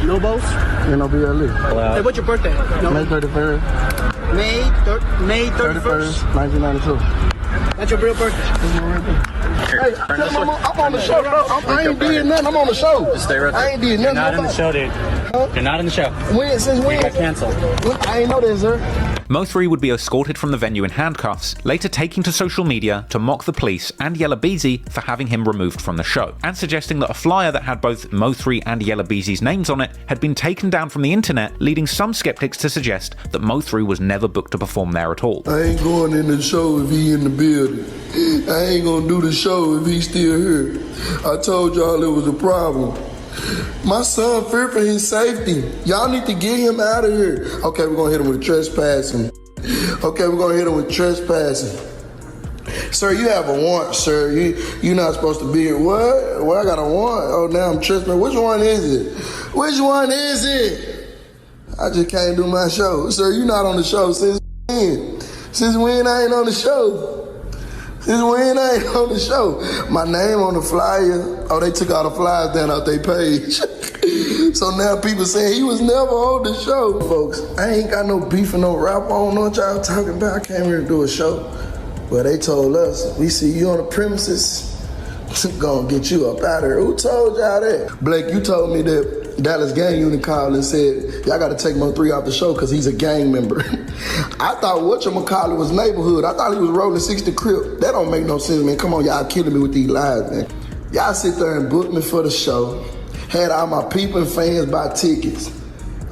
Nobos? NOBLE. Hey, what's your birthday? May 31st. May 31st? 1992. That's your real birthday? Hey, I'm on the show, bro. I ain't did nothing. I'm on the show. Just stay right there. I ain't did nothing. You're not in the show, dude. Huh? You're not in the show. When? Since when? You got canceled. I ain't know that, sir. Mo3 would be escorted from the venue in handcuffs, later taking to social media to mock the police and Yella Beezy for having him removed from the show, and suggesting that a flyer that had both Mo3 and Yella Beezy's names on it had been taken down from the internet, leading some skeptics to suggest that Mo3 was never booked to perform there at all. I ain't going in the show if he in the building. I ain't gonna do the show if he's still here. I told y'all it was a problem. My son feared for his safety. Y'all need to get him out of here. Okay, we're gonna hit him with trespassing. Okay, we're gonna hit him with trespassing. Sir, you have a warrant, sir. You're not supposed to be here. What? Well, I got a warrant. Oh, now I'm trespassing. Which one is it? Which one is it? I just can't do my show. Sir, you're not on the show since when? Since when I ain't on the show? Since when I ain't on the show? My name on the flyer. Oh, they took all the flyers down out their page. So now people saying he was never on the show. Folks, I ain't got no beef and no rap. I don't know what y'all talking about. I came here to do a show. Well, they told us, we see you on the premises, gonna get you up out of here. Who told y'all that? Blake, you told me that Dallas gang unit called and said, y'all gotta take Mo3 off the show because he's a gang member. I thought whatchamacallit was neighborhood. I thought he was rolling 60 Crip. That don't make no sense, man. Come on, y'all killing me with these lies, man. Y'all sit there and book me for the show. Had all my people and fans buy tickets.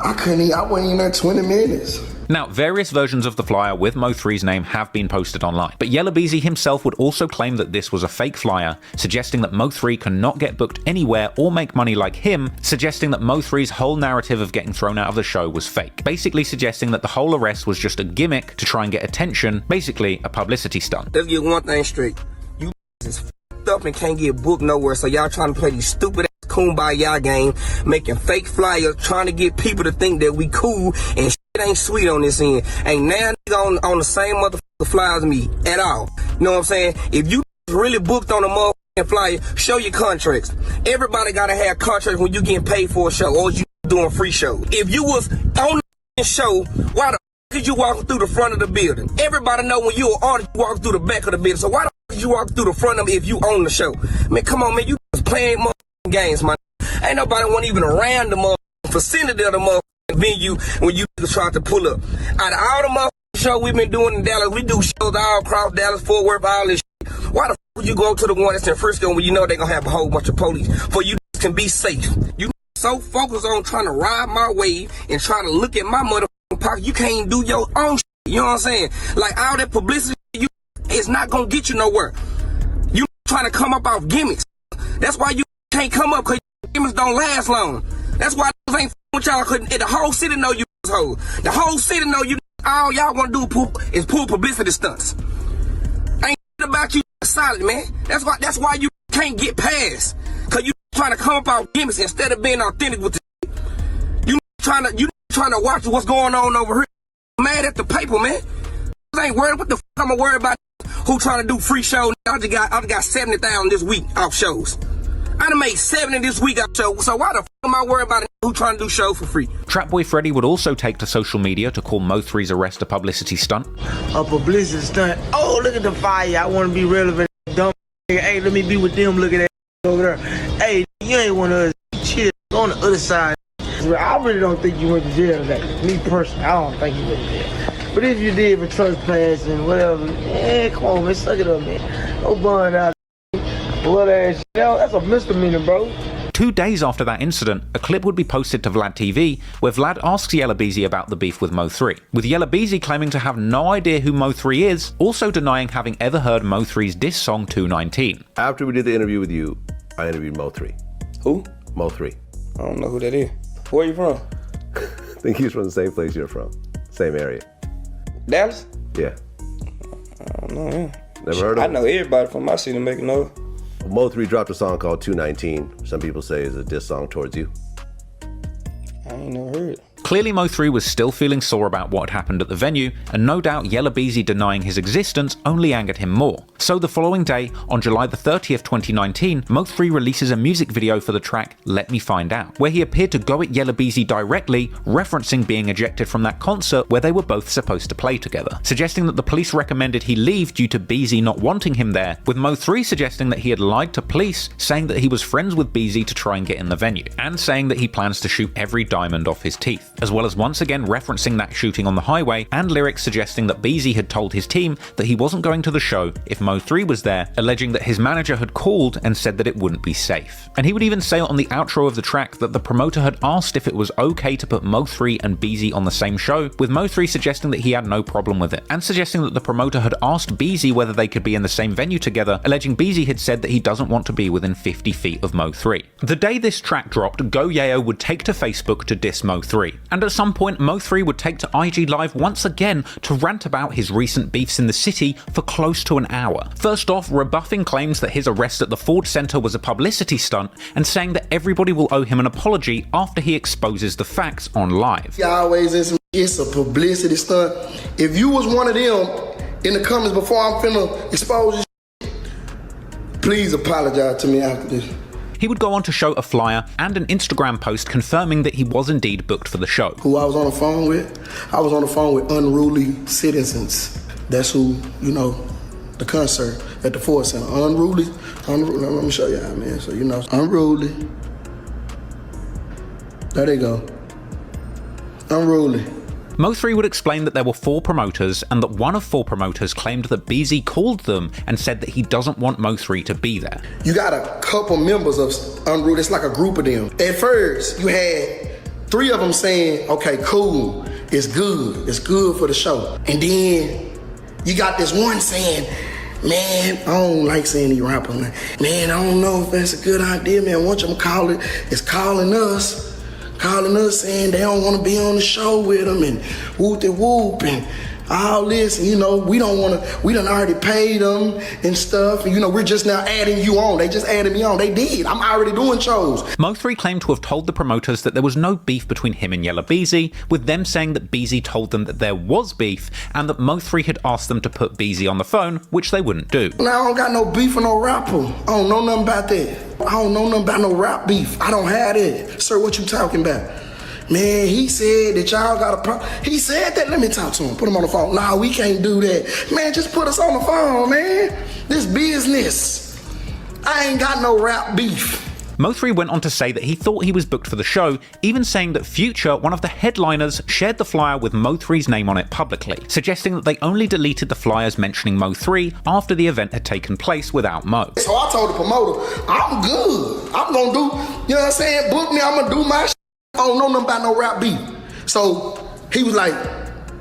I wasn't even there 20 minutes. Now, various versions of the flyer with Mo3's name have been posted online, but Yella Beezy himself would also claim that this was a fake flyer, suggesting that Mo3 cannot get booked anywhere or make money like him, suggesting that Mo3's whole narrative of getting thrown out of the show was fake, basically suggesting that the whole arrest was just a gimmick to try and get attention, basically a publicity stunt. Let's get one thing straight. You is f***ed up and can't get booked nowhere, so y'all trying to play these stupid ass kumbaya game, making fake flyers, trying to get people to think that we cool and shit ain't sweet on this end. Ain't now nigga on the same motherfucker flyer as me at all. You know what I'm saying? If you really booked on a motherfucking flyer, show your contracts. Everybody gotta have contracts when you getting paid for a show or you doing free show. If you was on the show, why the did you walk through the front of the building? Everybody know when you are artist, you walk through the back of the building. So why the did you walk through the front of it if you own the show? Man, come on, man, you just playing motherfucking games, man. Ain't nobody want even around the motherfucking vicinity of the motherfucking venue when you try to pull up. Out of all the motherfucking shows we've been doing in Dallas, we do shows all across Dallas, Fort Worth, all this shit. Why the fuck would you go to the one that's in Frisco when you know they gonna have a whole bunch of police for you can be safe? You so focused on trying to ride my wave and trying to look at my motherfucking pocket, you can't do your own shit. You know what I'm saying? Like all that publicity, it's not gonna get you nowhere. You trying to come up off gimmicks. That's why you can't come up because gimmicks don't last long. That's why I ain't with y'all. The whole city know you hoes. The whole city know you. All y'all want to do is pull publicity stunts. Ain't about you solid, man. That's why you can't get past. Cause you trying to come up off gimmicks instead of being authentic with the shit. You trying to watch what's going on over here. Mad at the paper, man. I ain't worried. What the fuck I'm gonna worry about? Who trying to do free shows? I just got 70,000 this week off shows. I done made 70 this week off shows. So why the fuck am I worried about who trying to do shows for free? Trapboy Freddy would also take to social media to call Mo3's arrest a publicity stunt. A publicity stunt. Oh, look at the fire. I want to be relevant. Dumb. Hey, let me be with them. Look at that over there. Hey, you ain't one of us. Chill on the other side. I really don't think you went to jail today. Me personally, I don't think you went to jail. But if you did for trespass and whatever, man, come on, man, suck it up, man. No bun out, blood ass shit. That's a misdemeanor, bro. 2 days after that incident, a clip would be posted to Vlad TV where Vlad asks Yella Beezy about the beef with Mo3, with Yella Beezy claiming to have no idea who Mo3 is, also denying having ever heard Mo3's diss song 219. After we did the interview with you, I interviewed Mo3. Who? Mo3. I don't know who that is. Where you from? I think he's from the same place you're from. Same area. Dallas? Yeah. I don't know him. Never heard of him? I know everybody from my city making noise. Mo3 dropped a song called 219. Some people say is a diss song towards you. I ain't never heard it. Clearly Mo3 was still feeling sore about what had happened at the venue, and no doubt Yella Beezy denying his existence only angered him more. So the following day, on July the 30th, 2019, Mo3 releases a music video for the track Let Me Find Out, where he appeared to go at Yella Beezy directly, referencing being ejected from that concert where they were both supposed to play together, suggesting that the police recommended he leave due to Beezy not wanting him there, with Mo3 suggesting that he had lied to police, saying that he was friends with Beezy to try and get in the venue, and saying that he plans to shoot every diamond off his teeth. as well as once again referencing that shooting on the highway and lyrics suggesting that Beezy had told his team that he wasn't going to the show if Mo3 was there, alleging that his manager had called and said that it wouldn't be safe. And he would even say on the outro of the track that the promoter had asked if it was okay to put Mo3 and Beezy on the same show, with Mo3 suggesting that he had no problem with it, and suggesting that the promoter had asked Beezy whether they could be in the same venue together, alleging Beezy had said that he doesn't want to be within 50 feet of Mo3. The day this track dropped, Go Yayo would take to Facebook to diss Mo3, and at some point Mo3 would take to IG Live once again to rant about his recent beefs in the city for close to an hour. First off, rebuffing claims that his arrest at the Ford Center was a publicity stunt, and saying that everybody will owe him an apology after he exposes the facts on live. It's a publicity stunt. If you was one of them in the comments before I'm finna expose your please apologize to me after this. He would go on to show a flyer and an Instagram post confirming that he was indeed booked for the show. Who I was on the phone with? I was on the phone with Unruly Citizens. That's who, you know, the concert at the Ford Center. Unruly, let me show you how, man. So, you know, Unruly. There they go. Unruly. Mo3 would explain that there were 4 promoters and that one of 4 promoters claimed that Beezy called them and said that he doesn't want Mo3 to be there. You got a couple members of Unruly, it's like a group of them. At first, you had 3 of them saying, okay, cool, it's good for the show. And then you got this one saying, man, I don't like saying these rappers. Man, I don't know if that's a good idea, man. What you call it, it's calling us saying they don't want to be on the show with them and whoop and all this, and you know, we done already paid them and stuff, and you know, we're just now adding you on. They just added me on. They did. I'm already doing shows. Mo3 claimed to have told the promoters that there was no beef between him and Yella Beezy, with them saying that Beezy told them that there was beef, and that Mo3 had asked them to put Beezy on the phone, which they wouldn't do. Now, I don't got no beef with no rapper. I don't know nothing about that. I don't know nothing about no rap beef. I don't have that. Sir, what you talking about? Man, he said that y'all got a problem. He said that. Let me talk to him. Put him on the phone. Nah, we can't do that. Man, just put us on the phone, man. This business. I ain't got no rap beef. Mo3 went on to say that he thought he was booked for the show, even saying that Future, one of the headliners, shared the flyer with Mo3's name on it publicly, suggesting that they only deleted the flyers mentioning Mo3 after the event had taken place without Mo. So I told the promoter, I'm good. I'm gonna do, you know what I'm saying? Book me, I'm gonna do my shit. I don't know nothing about no rap beef. So he was like,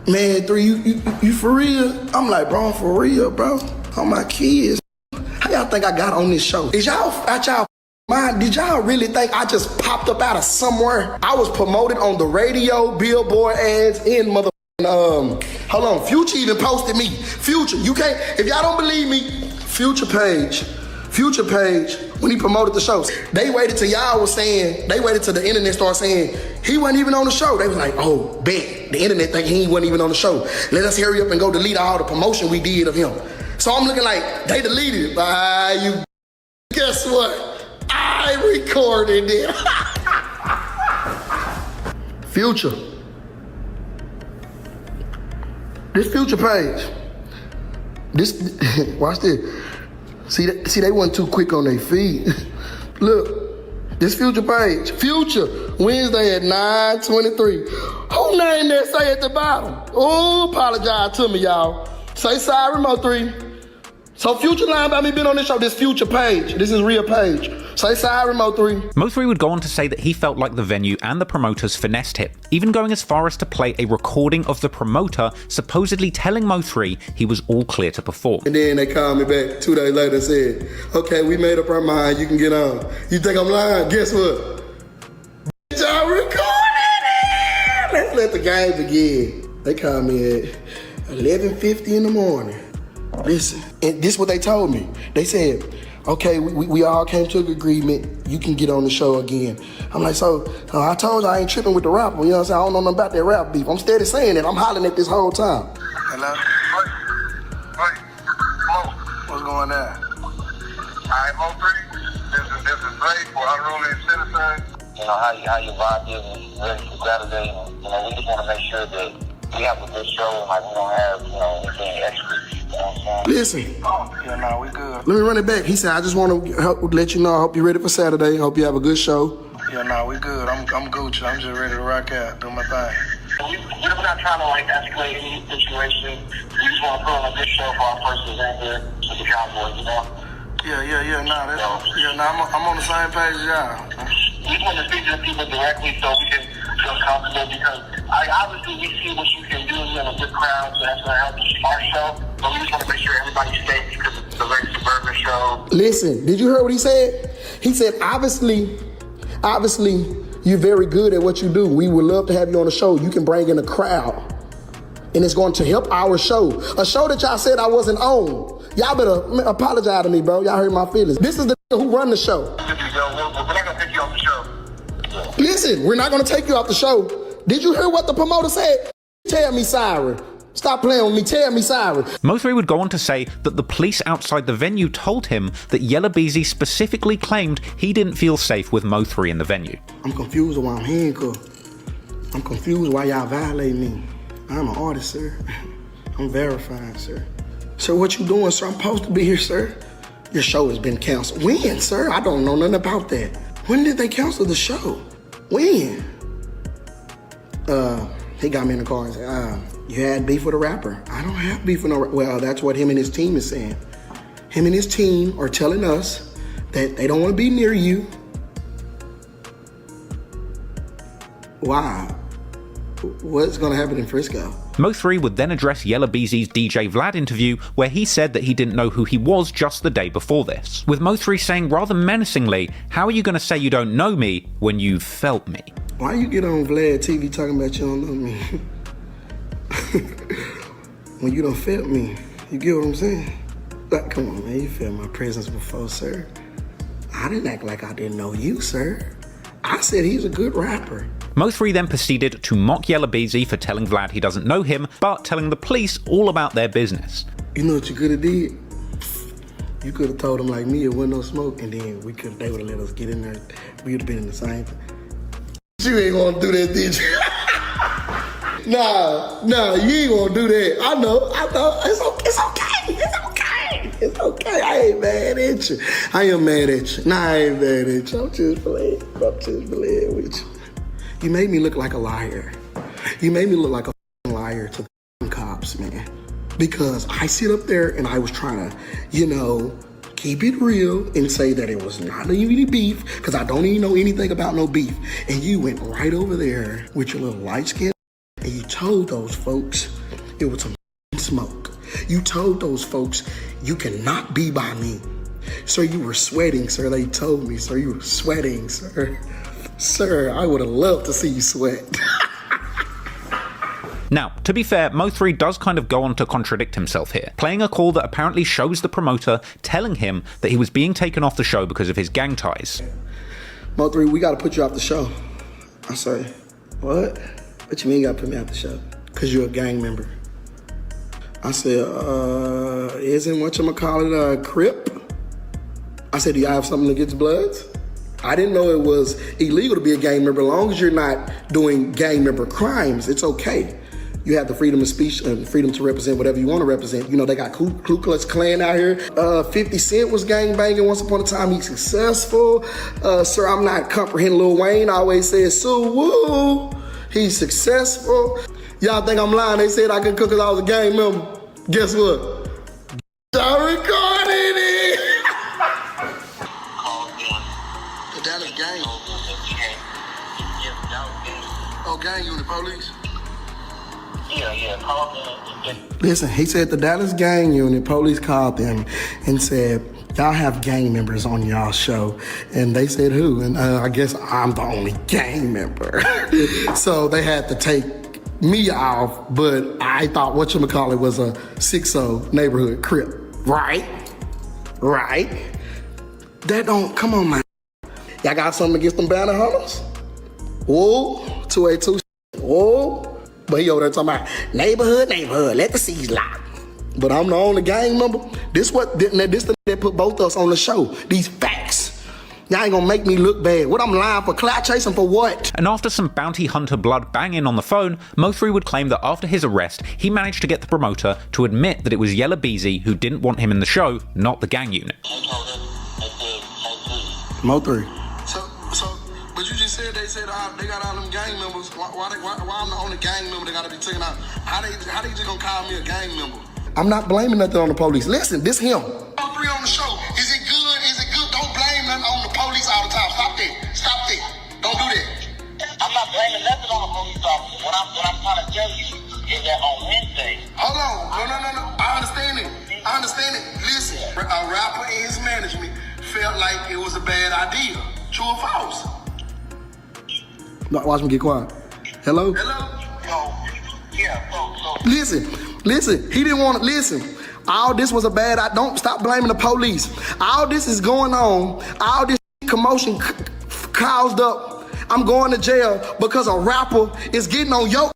man, 3, you for real? I'm like, bro, I'm for real, bro. All my kids. How y'all think I got on this show? Is y'all at y'all mind? Did y'all really think I just popped up out of somewhere? I was promoted on the radio, billboard ads, in hold on, Future even posted me. Future, you can't, if y'all don't believe me, Future page, when he promoted the shows, they waited till y'all was saying, they waited till the internet started saying, he wasn't even on the show. They was like, oh, bet, the internet think he wasn't even on the show. Let us hurry up and go delete all the promotion we did of him. So I'm looking like, they deleted it. You, guess what? I recorded it. Future. This Future page. This, watch this. See, they wasn't too quick on their feet. Look, this Future page. Future, Wednesday at 9:23. Who name that say at the bottom? Oh, apologize to me, y'all. Say sorry, Mo3. So Future lying about me being on this show, this Future page. This is real page. Say sorry, Mo3. Mo3 would go on to say that he felt like the venue and the promoters finessed him, even going as far as to play a recording of the promoter supposedly telling Mo3 he was all clear to perform. And then they called me back 2 days later and said, okay, we made up our mind, you can get on. You think I'm lying? Guess what? Y'all recorded it! Let's let the game begin. They called me at 11:50 in the morning. Listen, and this is what they told me. They said, okay, we all came to an agreement. You can get on the show again. I'm like, so I told you I ain't tripping with the rapper. You know what I'm saying? I don't know nothing about that rap beef. I'm steady saying that. I'm hollering at this whole time. Hello? Hey, Mo. What's going on? Alright, Mo3. This is Blake for Unruly Citizens. You know, how your vibe is ready for Saturday. You know, we just want to make sure that we have a good show and like we don't have, you know, anything extra. You know what I'm saying? Listen. Yeah, no, we good. Let me run it back. He said, I just want to let you know, I hope you're ready for Saturday. Hope you have a good show. Yeah, nah, we good. I'm Gucci. I'm just ready to rock out, do my thing. We're not trying to like escalate any situation. We just want to put on a good show for our first event here to the Cowboys, you know? I'm on the same page as y'all. We just want to speak to people directly so we can feel comfortable because obviously we see what you can do in a good crowd, so that's going to help our show. But we just want to make sure everybody's safe because it's a very suburban show. Listen, did you hear what he said? He said, obviously, you're very good at what you do. We would love to have you on the show. You can bring in a crowd. And it's going to help our show. A show that y'all said I wasn't on. Y'all better apologize to me, bro. Y'all hurt my feelings. This is the who run the show. We're not going to take you off the show. Listen, we're not going to take you off the show. Did you hear what the promoter said? Tell me, Siren. Stop playing with me. Tell me, Siren. Mo3 would go on to say that the police outside the venue told him that Yella Beezy specifically claimed he didn't feel safe with Mo3 in the venue. I'm confused why I'm handcuffed. I'm confused why y'all violate me. I'm an artist, sir. I'm verified, sir. Sir, what you doing, sir? I'm supposed to be here, sir. Your show has been canceled. When, sir? I don't know nothing about that. When did they cancel the show? When? He got me in the car and said, you had beef with a rapper. I don't have beef with no rapper. Well, that's what him and his team is saying. Him and his team are telling us that they don't want to be near you. Why? What's going to happen in Frisco? Mo3 would then address Yella Beezy's DJ Vlad interview where he said that he didn't know who he was just the day before this, with Mo3 saying rather menacingly, how are you going to say you don't know me when you've felt me? Why you get on Vlad TV talking about you don't know me? When you done felt me, you get what I'm saying? Like, come on, man, you felt my presence before, sir. I didn't act like I didn't know you, sir. I said he's a good rapper. Mo3 then proceeded to mock Yella Beezy for telling Vlad he doesn't know him, but telling the police all about their business. You know what you could have did? You could have told them like me, it wasn't no smoke, and then they would have let us get in there. We would have been in the same thing. You ain't gonna do that, did you? Nah, you ain't gonna do that. I know. It's okay. I ain't mad at you. I am mad at you. Nah, I ain't mad at you. I'm just playing with you. You made me look like a liar. You made me look like a liar to the cops, man. Because I sit up there and I was trying to, keep it real and say that it was not even any beef, because I don't even know anything about no beef. And you went right over there with your little light skin and you told those folks it was some smoke. You told those folks you cannot be by me. Sir, you were sweating, sir. They told me, sir, you were sweating, sir. Sir, I would have loved to see you sweat. Now, to be fair, Mo3 does kind of go on to contradict himself here, playing a call that apparently shows the promoter telling him that he was being taken off the show because of his gang ties. Mo3, we gotta put you off the show. I say, what? What you mean you gotta put me off the show? Because you're a gang member. I said, isn't whatchamacallit a Crip? I said, do y'all have something against Bloods? I didn't know it was illegal to be a gang member. As long as you're not doing gang member crimes, it's okay. You have the freedom of speech and freedom to represent whatever you want to represent. They got Ku Klux Klan out here. 50 Cent was gang banging once upon a time. He's successful. Sir, I'm not comprehending Lil Wayne. I always say, so woo. He's successful. Y'all think I'm lying. They said I could cook because I was a gang member. Guess what? I recorded it. The Dallas gang. Oh, gang unit police. Yeah, call them. Listen, he said the Dallas gang unit police called them and said, y'all have gang members on y'all show. And they said, who? And I guess I'm the only gang member. So they had to take me off, but I thought whatchamacallit was a 6-0 neighborhood Crip. Right. That don't, come on, man. Y'all got something against them bounty hunters? Whoa, 282. Whoa. But he over there talking about neighborhood, let the C's lock. But I'm the only gang member. This that put both of us on the show. These facts. Y'all ain't gonna make me look bad. What, I'm lying for? Clout chasing for what? And after some bounty hunter blood banging on the phone, Mo3 would claim that after his arrest, he managed to get the promoter to admit that it was Yella Beezy who didn't want him in the show, not the gang unit. Mo3. So, but you just said they got all them gang members. Why I'm the only gang member that got to be taken out? How they just gonna call me a gang member? I'm not blaming nothing on the police. Listen, this him. All three on the show. Is it good? Is it good? Don't blame nothing on the police all the time. Stop that. Don't do that. I'm not blaming nothing on the police officer. What I'm trying to tell you is that on Wednesday. Hold on. No. I understand it. Listen, a rapper and his management felt like it was a bad idea. True or false? Watch me get quiet. Hello? Listen. He didn't want to listen. All this was a bad idea. Don't stop blaming the police. All this is going on. All this commotion caused up. I'm going to jail because a rapper is getting on your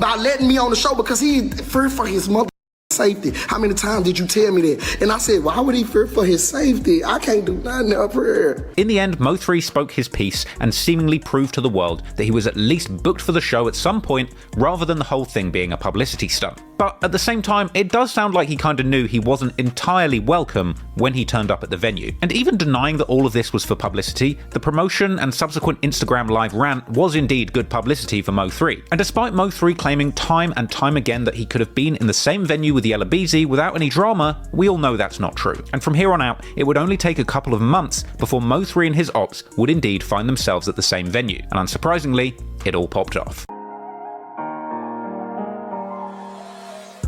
by letting me on the show because he feared for his mother safety. How many times did you tell me that? And I said, why would he fear for his safety? I can't do nothing up here. In the end, Mo3 spoke his piece and seemingly proved to the world that he was at least booked for the show at some point rather than the whole thing being a publicity stunt. But at the same time, it does sound like he kind of knew he wasn't entirely welcome when he turned up at the venue. And even denying that all of this was for publicity, the promotion and subsequent Instagram live rant was indeed good publicity for Mo3. And despite Mo3 claiming time and time again that he could have been in the same venue with Yella Beezy without any drama, we all know that's not true. And from here on out, it would only take a couple of months before Mo3 and his ops would indeed find themselves at the same venue. And unsurprisingly, it all popped off.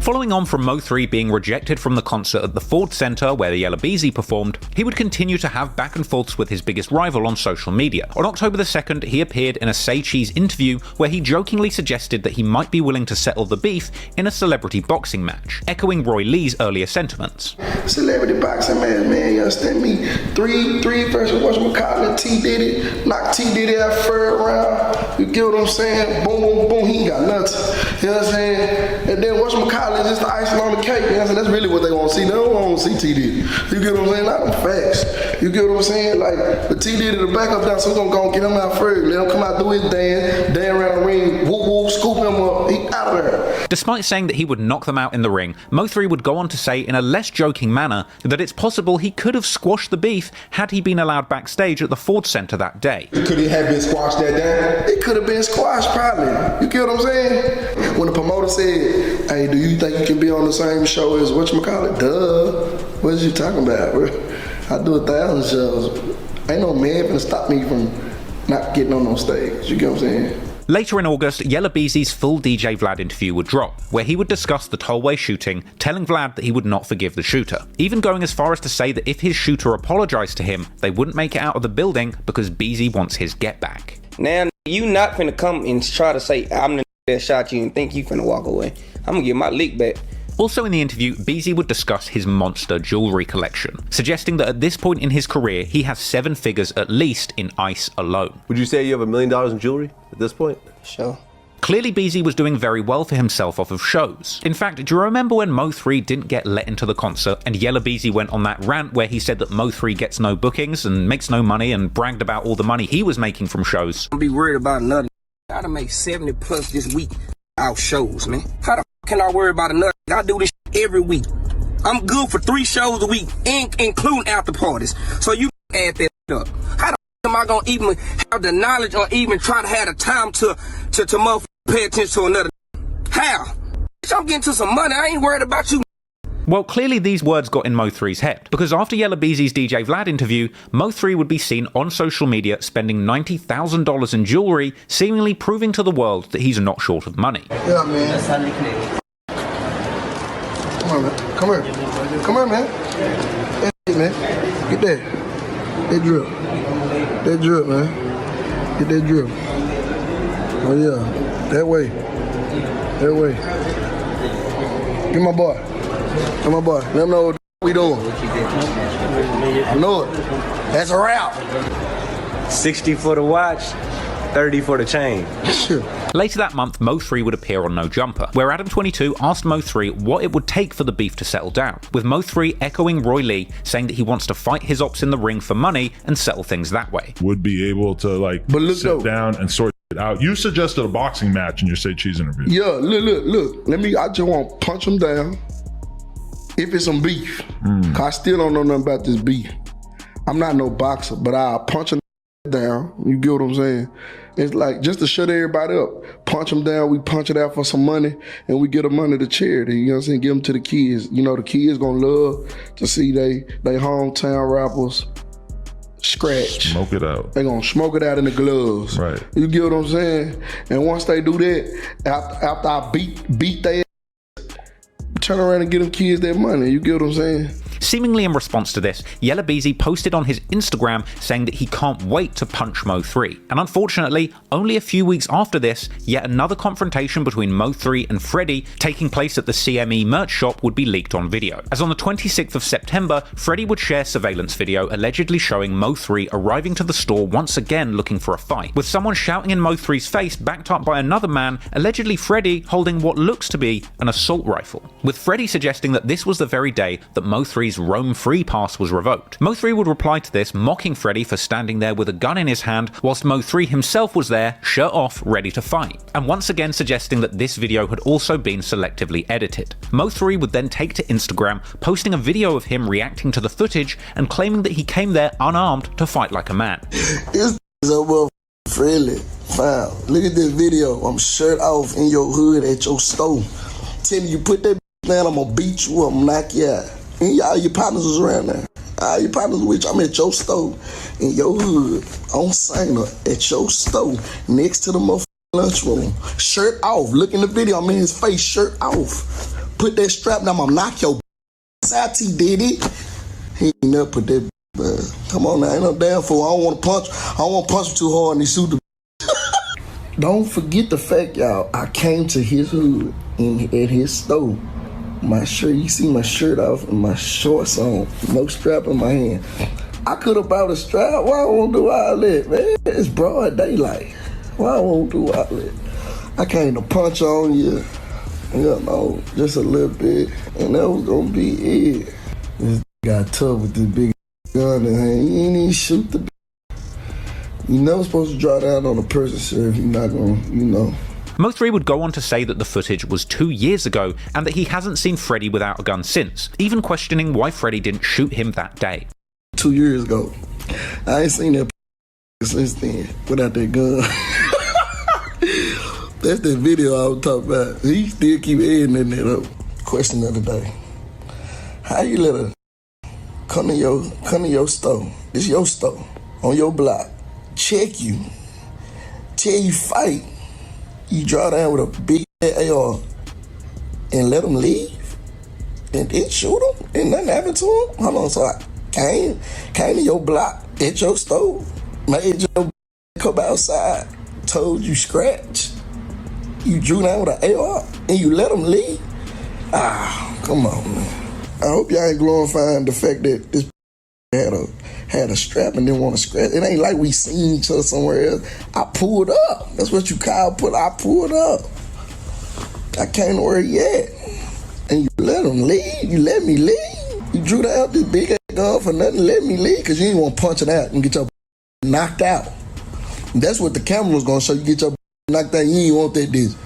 Following on from Mo3 being rejected from the concert at the Ford Center where the Yella Beezy performed, he would continue to have back and forths with his biggest rival on social media. On October the 2nd, he appeared in a Say Cheese interview where he jokingly suggested that he might be willing to settle the beef in a celebrity boxing match, echoing Roy Lee's earlier sentiments. Celebrity boxing man, you understand me? Three versus whatchamacallit, T Diddy, knock T Diddy out third round. You get what I'm saying? Boom, boom, boom, he ain't got nothing. You know what I'm saying? And then whatchamacallit, just the icing on the cake. You know what I'm saying? That's really what they want to see. They don't want to see T Diddy. You get what I'm saying? Not them facts. You get what I'm saying? Like, the T Diddy, the backup down, so we're going to get him out first. Let him come out, do his dance around the ring, whoop, whoop, scoop him up. He out of there. Despite saying that he would knock them out in the ring, Mo3 would go on to say in a less joking manner that it's possible he could have squashed the beef had he been allowed backstage at the Ford Center that day. Could he have been squashed that day? It could have been squashed, probably. You get what I'm saying? When the promoter said, hey, do you think you can be on the same show as whatchamacallit? Duh. What is you talking about, bro? I do 1,000 shows. Ain't no man gonna stop me from not getting on stage. You get what I'm saying? Later in August, Yella Beezy's full DJ Vlad interview would drop, where he would discuss the Tollway shooting, telling Vlad that he would not forgive the shooter, even going as far as to say that if his shooter apologized to him, they wouldn't make it out of the building because Beezy wants his get back. Now, you not finna come and try to say, I'm the that shot you and think you finna walk away. I'm gonna get my lick back. Also in the interview, Beezy would discuss his monster jewelry collection, suggesting that at this point in his career, he has 7 figures at least in ice alone. Would you say you have $1 million in jewelry at this point? Sure. Clearly, Beezy was doing very well for himself off of shows. In fact, do you remember when Mo3 didn't get let into the concert and Yella Beezy went on that rant where he said that Mo3 gets no bookings and makes no money and bragged about all the money he was making from shows? Don't be worried about another. I done make 70 plus this week out shows, man. How the can I worry about another? I do this every week. I'm good for 3 shows a week, including after parties. So you add that up. How the am I gonna even have the knowledge or even try to have the time to motherfucker pay attention to another? How? Bitch, I'm getting to some money. I ain't worried about you. Well, clearly these words got in Mo3's head, because after Yella Beezy's DJ Vlad interview, Mo3 would be seen on social media spending $90,000 in jewelry, seemingly proving to the world that he's not short of money. Yeah, man. That's how they connect. Come on, man. Come here. Come here, man. Hey, man. Get that. That drip. That drip, man. Get that drip. Oh, yeah. That way. That way. Get my boy. Get my boy. Let him know what we doing. I know it. That's a wrap. 60 for the watch, 30 for the chain. Later that month, Mo3 would appear on No Jumper, where Adam22 asked Mo3 what it would take for the beef to settle down, with Mo3 echoing Roy Lee, saying that he wants to fight his ops in the ring for money and settle things that way. Would be able to sit down and sort it out. You suggested a boxing match in your Say Cheese interview. Yeah, look. I just want to punch him down. If it's some beef, cause I still don't know nothing about this beef. I'm not no boxer, but I'll punch him down. You get what I'm saying? It's like just to shut everybody up. Punch them down. We punch it out for some money, and we get them money to charity. You know what I'm saying? Give them to the kids. You know, the kids gonna love to see they hometown rappers scratch. Smoke it out. They gonna smoke it out in the gloves. Right. You get what I'm saying? And once they do that, after I beat their ass, turn around and get them kids their money. You get what I'm saying? Seemingly in response to this, Yella Beezy posted on his Instagram saying that he can't wait to punch Mo3. And unfortunately, only a few weeks after this, yet another confrontation between Mo3 and Freddy taking place at the CME merch shop would be leaked on video. As on the 26th of September, Freddy would share surveillance video allegedly showing Mo3 arriving to the store once again looking for a fight, with someone shouting in Mo3's face backed up by another man, allegedly Freddy holding what looks to be an assault rifle, with Freddy suggesting that this was the very day that Mo3's roam free pass was revoked. Mo3 would reply to this, mocking Freddy for standing there with a gun in his hand, whilst Mo3 himself was there, shirt off, ready to fight, and once again suggesting that this video had also been selectively edited. Mo3 would then take to Instagram, posting a video of him reacting to the footage and claiming that he came there unarmed to fight like a man. This so friendly. Wow. Look at this video. I'm shirt off in your hood at your store. Tell me you put that down, I'm gonna beat you up, I'm gonna knock you out. And all your partners was around there. All your partners with you. I'm at your store in your hood on Sanger at your store next to the motherfucking lunchroom. Shirt off. Look in the video. I'm in his face. Shirt off. Put that strap down. I'm gonna knock your out. He did it. He ain't never put that. Come on now. Ain't no damn fool. I don't want to punch. I don't want to punch him too hard and he shoot the. Don't forget the fact, y'all. I came to his hood at his store. My shirt, you see my shirt off and my shorts on, no strap in my hand. I could have brought a strap. Why I won't do all that, man? It's broad daylight. Why I won't do all that? I came to punch on you, you know, just a little bit, and that was gonna be it. This got tough with this big gun in hand. He ain't even shoot the. You never supposed to draw down on a person, sir, if you're not gonna, you know. Mo3 would go on to say that the footage was 2 years ago and that he hasn't seen Freddy without a gun since, even questioning why Freddy didn't shoot him that day. 2 years ago. I ain't seen that since then without that gun. That's the video I was talking about. He still keep editing it up. Question of the day. How you let her come to your store, this your store, on your block, check you, tell you fight, you draw down with a big AR and let them leave and then shoot them and nothing happened to them? Hold on, so I came to your block at your store, made your come outside, told you scratch, you drew down with an AR and you let them leave? Ah, come on, man. I hope y'all ain't glorifying the fact that this had a strap and didn't want to scratch. It ain't like we seen each other somewhere else. I pulled up. That's what you call I pulled up. I came to where he at. And you let him leave. You let me leave. You drew out this big ass gun for nothing. Let me leave because you didn't want to punch it out and get your knocked out. And that's what the camera was going to show. You get your knocked out. You ain't want that this.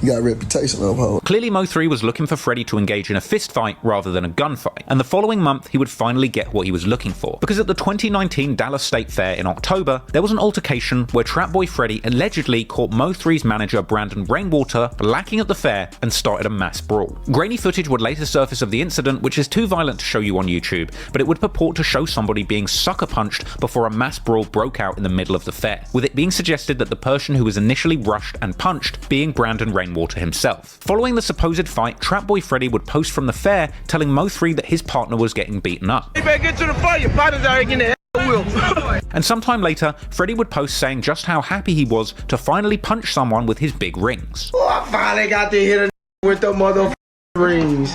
You got a reputation of hoe. Clearly Mo3 was looking for Freddy to engage in a fist fight rather than a gunfight, and the following month he would finally get what he was looking for, because at the 2019 Dallas State Fair in October, there was an altercation where Trapboy Freddy allegedly caught Mo3's manager Brandon Rainwater lacking at the fair and started a mass brawl. Grainy footage would later surface of the incident, which is too violent to show you on YouTube, but it would purport to show somebody being sucker punched before a mass brawl broke out in the middle of the fair, with it being suggested that the person who was initially rushed and punched being Brandon Rainwater himself. Following the supposed fight, Trapboy Freddy would post from the fair telling Mo3 that his partner was getting beaten up. You better get to the fight, your partner's already getting the wheel. And sometime later, Freddy would post saying just how happy he was to finally punch someone with his big rings. Oh, I finally got to hit a with the motherfucking rings.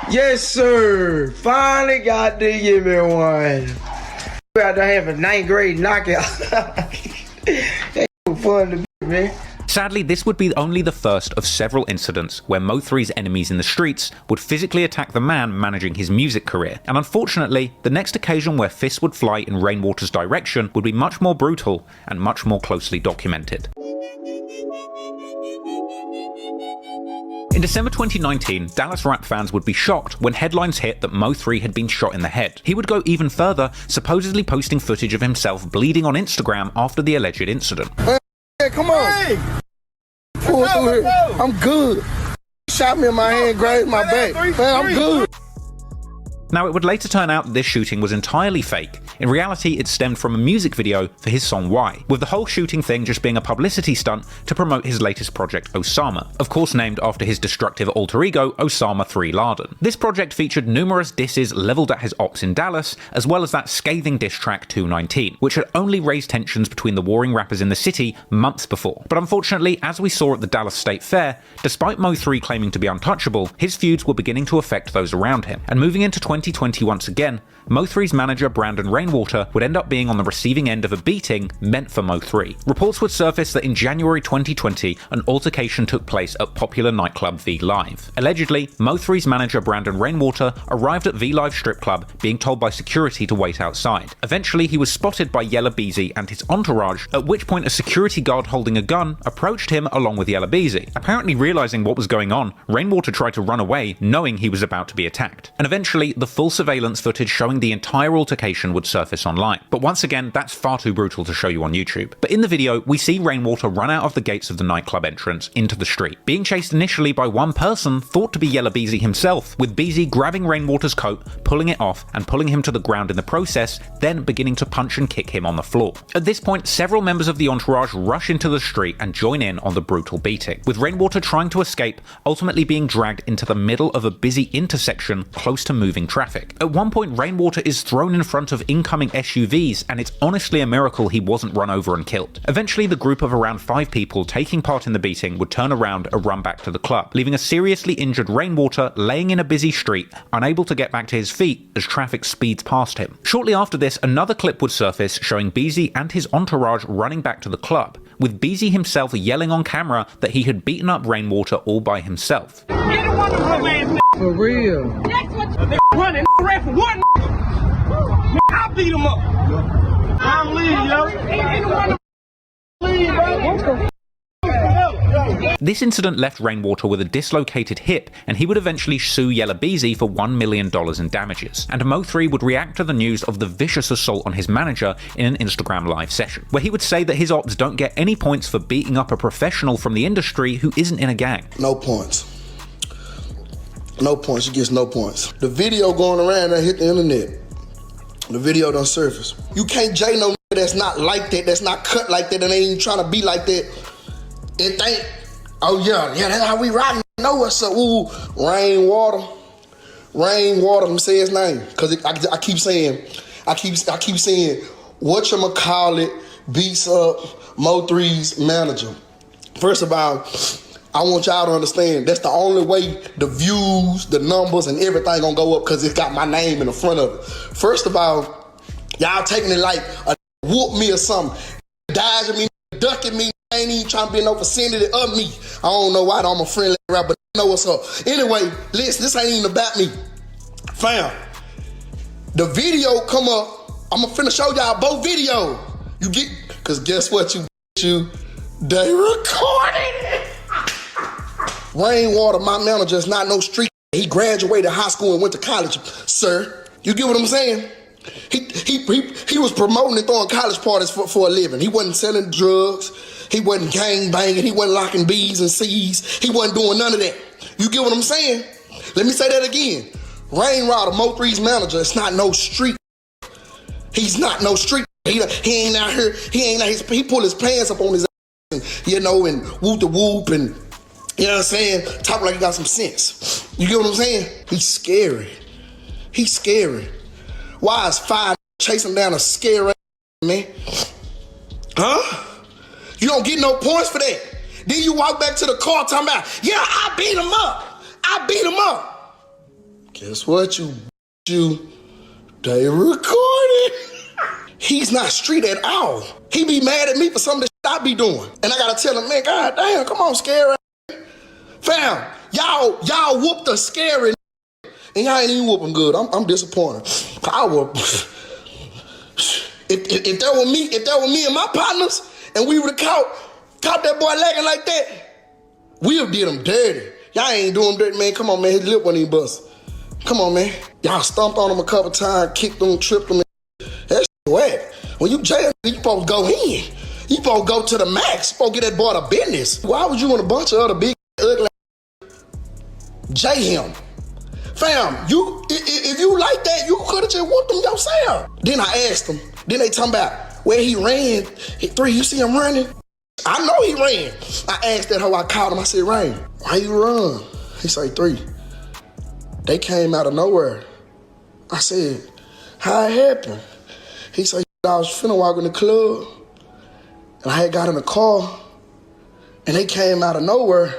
Yes, sir. Finally got to give me one. We had to have a 9th grade knockout. That's fun to be, man. Sadly, this would be only the first of several incidents where Mo3's enemies in the streets would physically attack the man managing his music career, and unfortunately, the next occasion where fists would fly in Rainwater's direction would be much more brutal and much more closely documented. In December 2019, Dallas rap fans would be shocked when headlines hit that Mo3 had been shot in the head. He would go even further, supposedly posting footage of himself bleeding on Instagram after the alleged incident. Hey, come on. Hey. Pull through here. I'm good. Shot me in my hand, grazed my back. Man, I'm good. Now, it would later turn out that this shooting was entirely fake. In reality, it stemmed from a music video for his song Why, with the whole shooting thing just being a publicity stunt to promote his latest project, Osama, of course named after his destructive alter ego, Osama 3 Laden. This project featured numerous disses leveled at his ops in Dallas, as well as that scathing diss track 219, which had only raised tensions between the warring rappers in the city months before. But unfortunately, as we saw at the Dallas State Fair, despite Mo3 claiming to be untouchable, his feuds were beginning to affect those around him, and moving into 2020 once again, Mo3's manager Brandon Rainwater would end up being on the receiving end of a beating meant for Mo3. Reports would surface that in January 2020, an altercation took place at popular nightclub V Live. Allegedly, Mo3's manager Brandon Rainwater arrived at V Live strip club being told by security to wait outside. Eventually, he was spotted by Yella Beezy and his entourage, at which point a security guard holding a gun approached him along with Yella Beezy. Apparently realizing what was going on, Rainwater tried to run away, knowing he was about to be attacked. And eventually, the full surveillance footage showing the entire altercation would surface online. But once again, that's far too brutal to show you on YouTube. But in the video, we see Rainwater run out of the gates of the nightclub entrance into the street, being chased initially by one person thought to be Yella Beezy himself, with Beezy grabbing Rainwater's coat, pulling it off, and pulling him to the ground in the process, then beginning to punch and kick him on the floor. At this point, several members of the entourage rush into the street and join in on the brutal beating, with Rainwater trying to escape, ultimately being dragged into the middle of a busy intersection close to moving traffic. At one point, Rainwater is thrown in front of incoming SUVs, and it's honestly a miracle he wasn't run over and killed. Eventually, the group of around 5 people taking part in the beating would turn around and run back to the club, leaving a seriously injured Rainwater laying in a busy street, unable to get back to his feet as traffic speeds past him. Shortly after this, another clip would surface showing Beezy and his entourage running back to the club, with Beezy himself yelling on camera that he had beaten up Rainwater all by himself. For real. Running, ran for one. I beat him up. I'm leaving, yo. This incident left Rainwater with a dislocated hip, and he would eventually sue Yella Beezy for $1 million in damages. And Mo3 would react to the news of the vicious assault on his manager in an Instagram live session, where he would say that his ops don't get any points for beating up a professional from the industry who isn't in a gang. No points. No points. She gets no points. The video going around that hit the internet. The video done surface. You can't J no that's not like that, that's not cut like that, and ain't even trying to be like that, and think, oh yeah, that's how we riding. Know what's up? Ooh, Rainwater. Let me say his name, cause I keep saying, whatchamacallit beats up Mo3's manager. First of all, I want y'all to understand that's the only way the views, the numbers, and everything gonna go up, because it's got my name in the front of it. First of all, y'all taking it like a whoop me or something, dodging me, ducking me, ain't even trying to be no vicinity of me. I don't know why, I'm a friendly rapper, but I know what's up. Anyway, listen, this ain't even about me. Fam, the video come up, I'm finna show y'all both videos. You get, cause guess what they recorded it. Rainwater, my manager, is not no street. He graduated high school and went to college, sir. You get what I'm saying? He was promoting and throwing college parties for a living. He wasn't selling drugs. He wasn't gang banging. He wasn't locking B's and C's. He wasn't doing none of that. You get what I'm saying? Let me say that again. Rainwater, Mo3's manager, it's not no street. He's not no street. He ain't out here. He pull his pants up on his ass, and whoop the whoop, and you know what I'm saying? Talk like he got some sense. You get what I'm saying? He's scary. Why is 5 chasing down a scary man? Huh? You don't get no points for that. Then you walk back to the car talking about, yeah, I beat him up. Guess what, they recorded. He's not street at all. He be mad at me for some of the shit I be doing. And I gotta tell him, man, god damn, come on, scary. Fam, y'all whooped the scary, and y'all ain't even whooping good. I'm disappointed. If that were me and my partners, and we would have caught that boy lagging like that, we would did him dirty. Y'all ain't doing that, man. Come on, man. His lip wasn't even bust. Come on, man. Y'all stomped on him a couple times, kicked him, tripped him. That shit whack. When you jail, you supposed to go in. You supposed to go to the max. You supposed to get that boy to business. Why would you want a bunch of other big, ugly J him? Fam, if you like that, you could have just whooped him yourself. Then I asked him. Then they talking about where he ran. Three, you see him running? I know he ran. I asked that hoe, I called him. I said, Rain, why you run? He said, 3. They came out of nowhere. I said, how it happened? He said, I was finna walk in the club, and I had got in the car, and they came out of nowhere.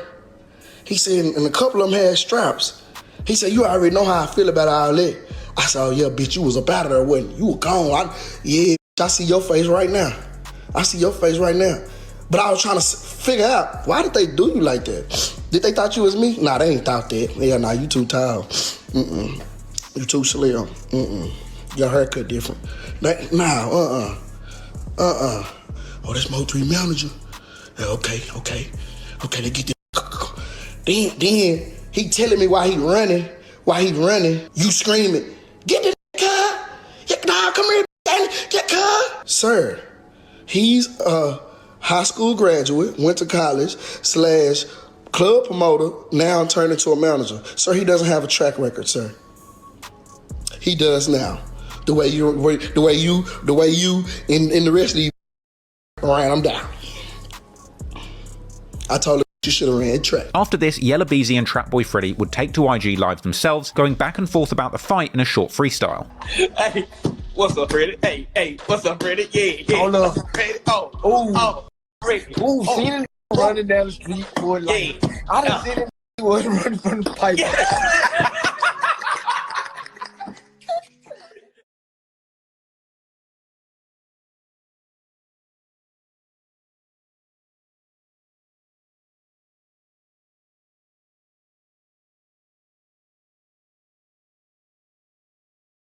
He said, and a couple of them had straps. He said, you already know how I feel about all that. I said, oh yeah, bitch, you was up out of there, wasn't you? You were gone. Yeah, I see your face right now. I see your face right now. But I was trying to figure out, why did they do you like that? Did they thought you was me? Nah, they ain't thought that. Yeah, nah, you too tall. You too slim. Your haircut different. Nah, Oh, that's Mo 3 manager. Yeah, okay, they get this. Then he telling me why he running. You screaming, get the car. Nah, come here, get car. Sir, he's a high school graduate, went to college, / club promoter, now turned into a manager. Sir, he doesn't have a track record, sir. He does now. The way you and the rest of you ran him down. I told him you should have ran track. After this, Yella Beezy and Trapboy Freddy would take to IG Live themselves, going back and forth about the fight in a short freestyle. Hey, what's up, Freddy? Hey, what's up, Freddy? Yeah. Hold up. Freddy. Freddy. Seen him running down the street, boy. Like, I done seen him running from the pipe.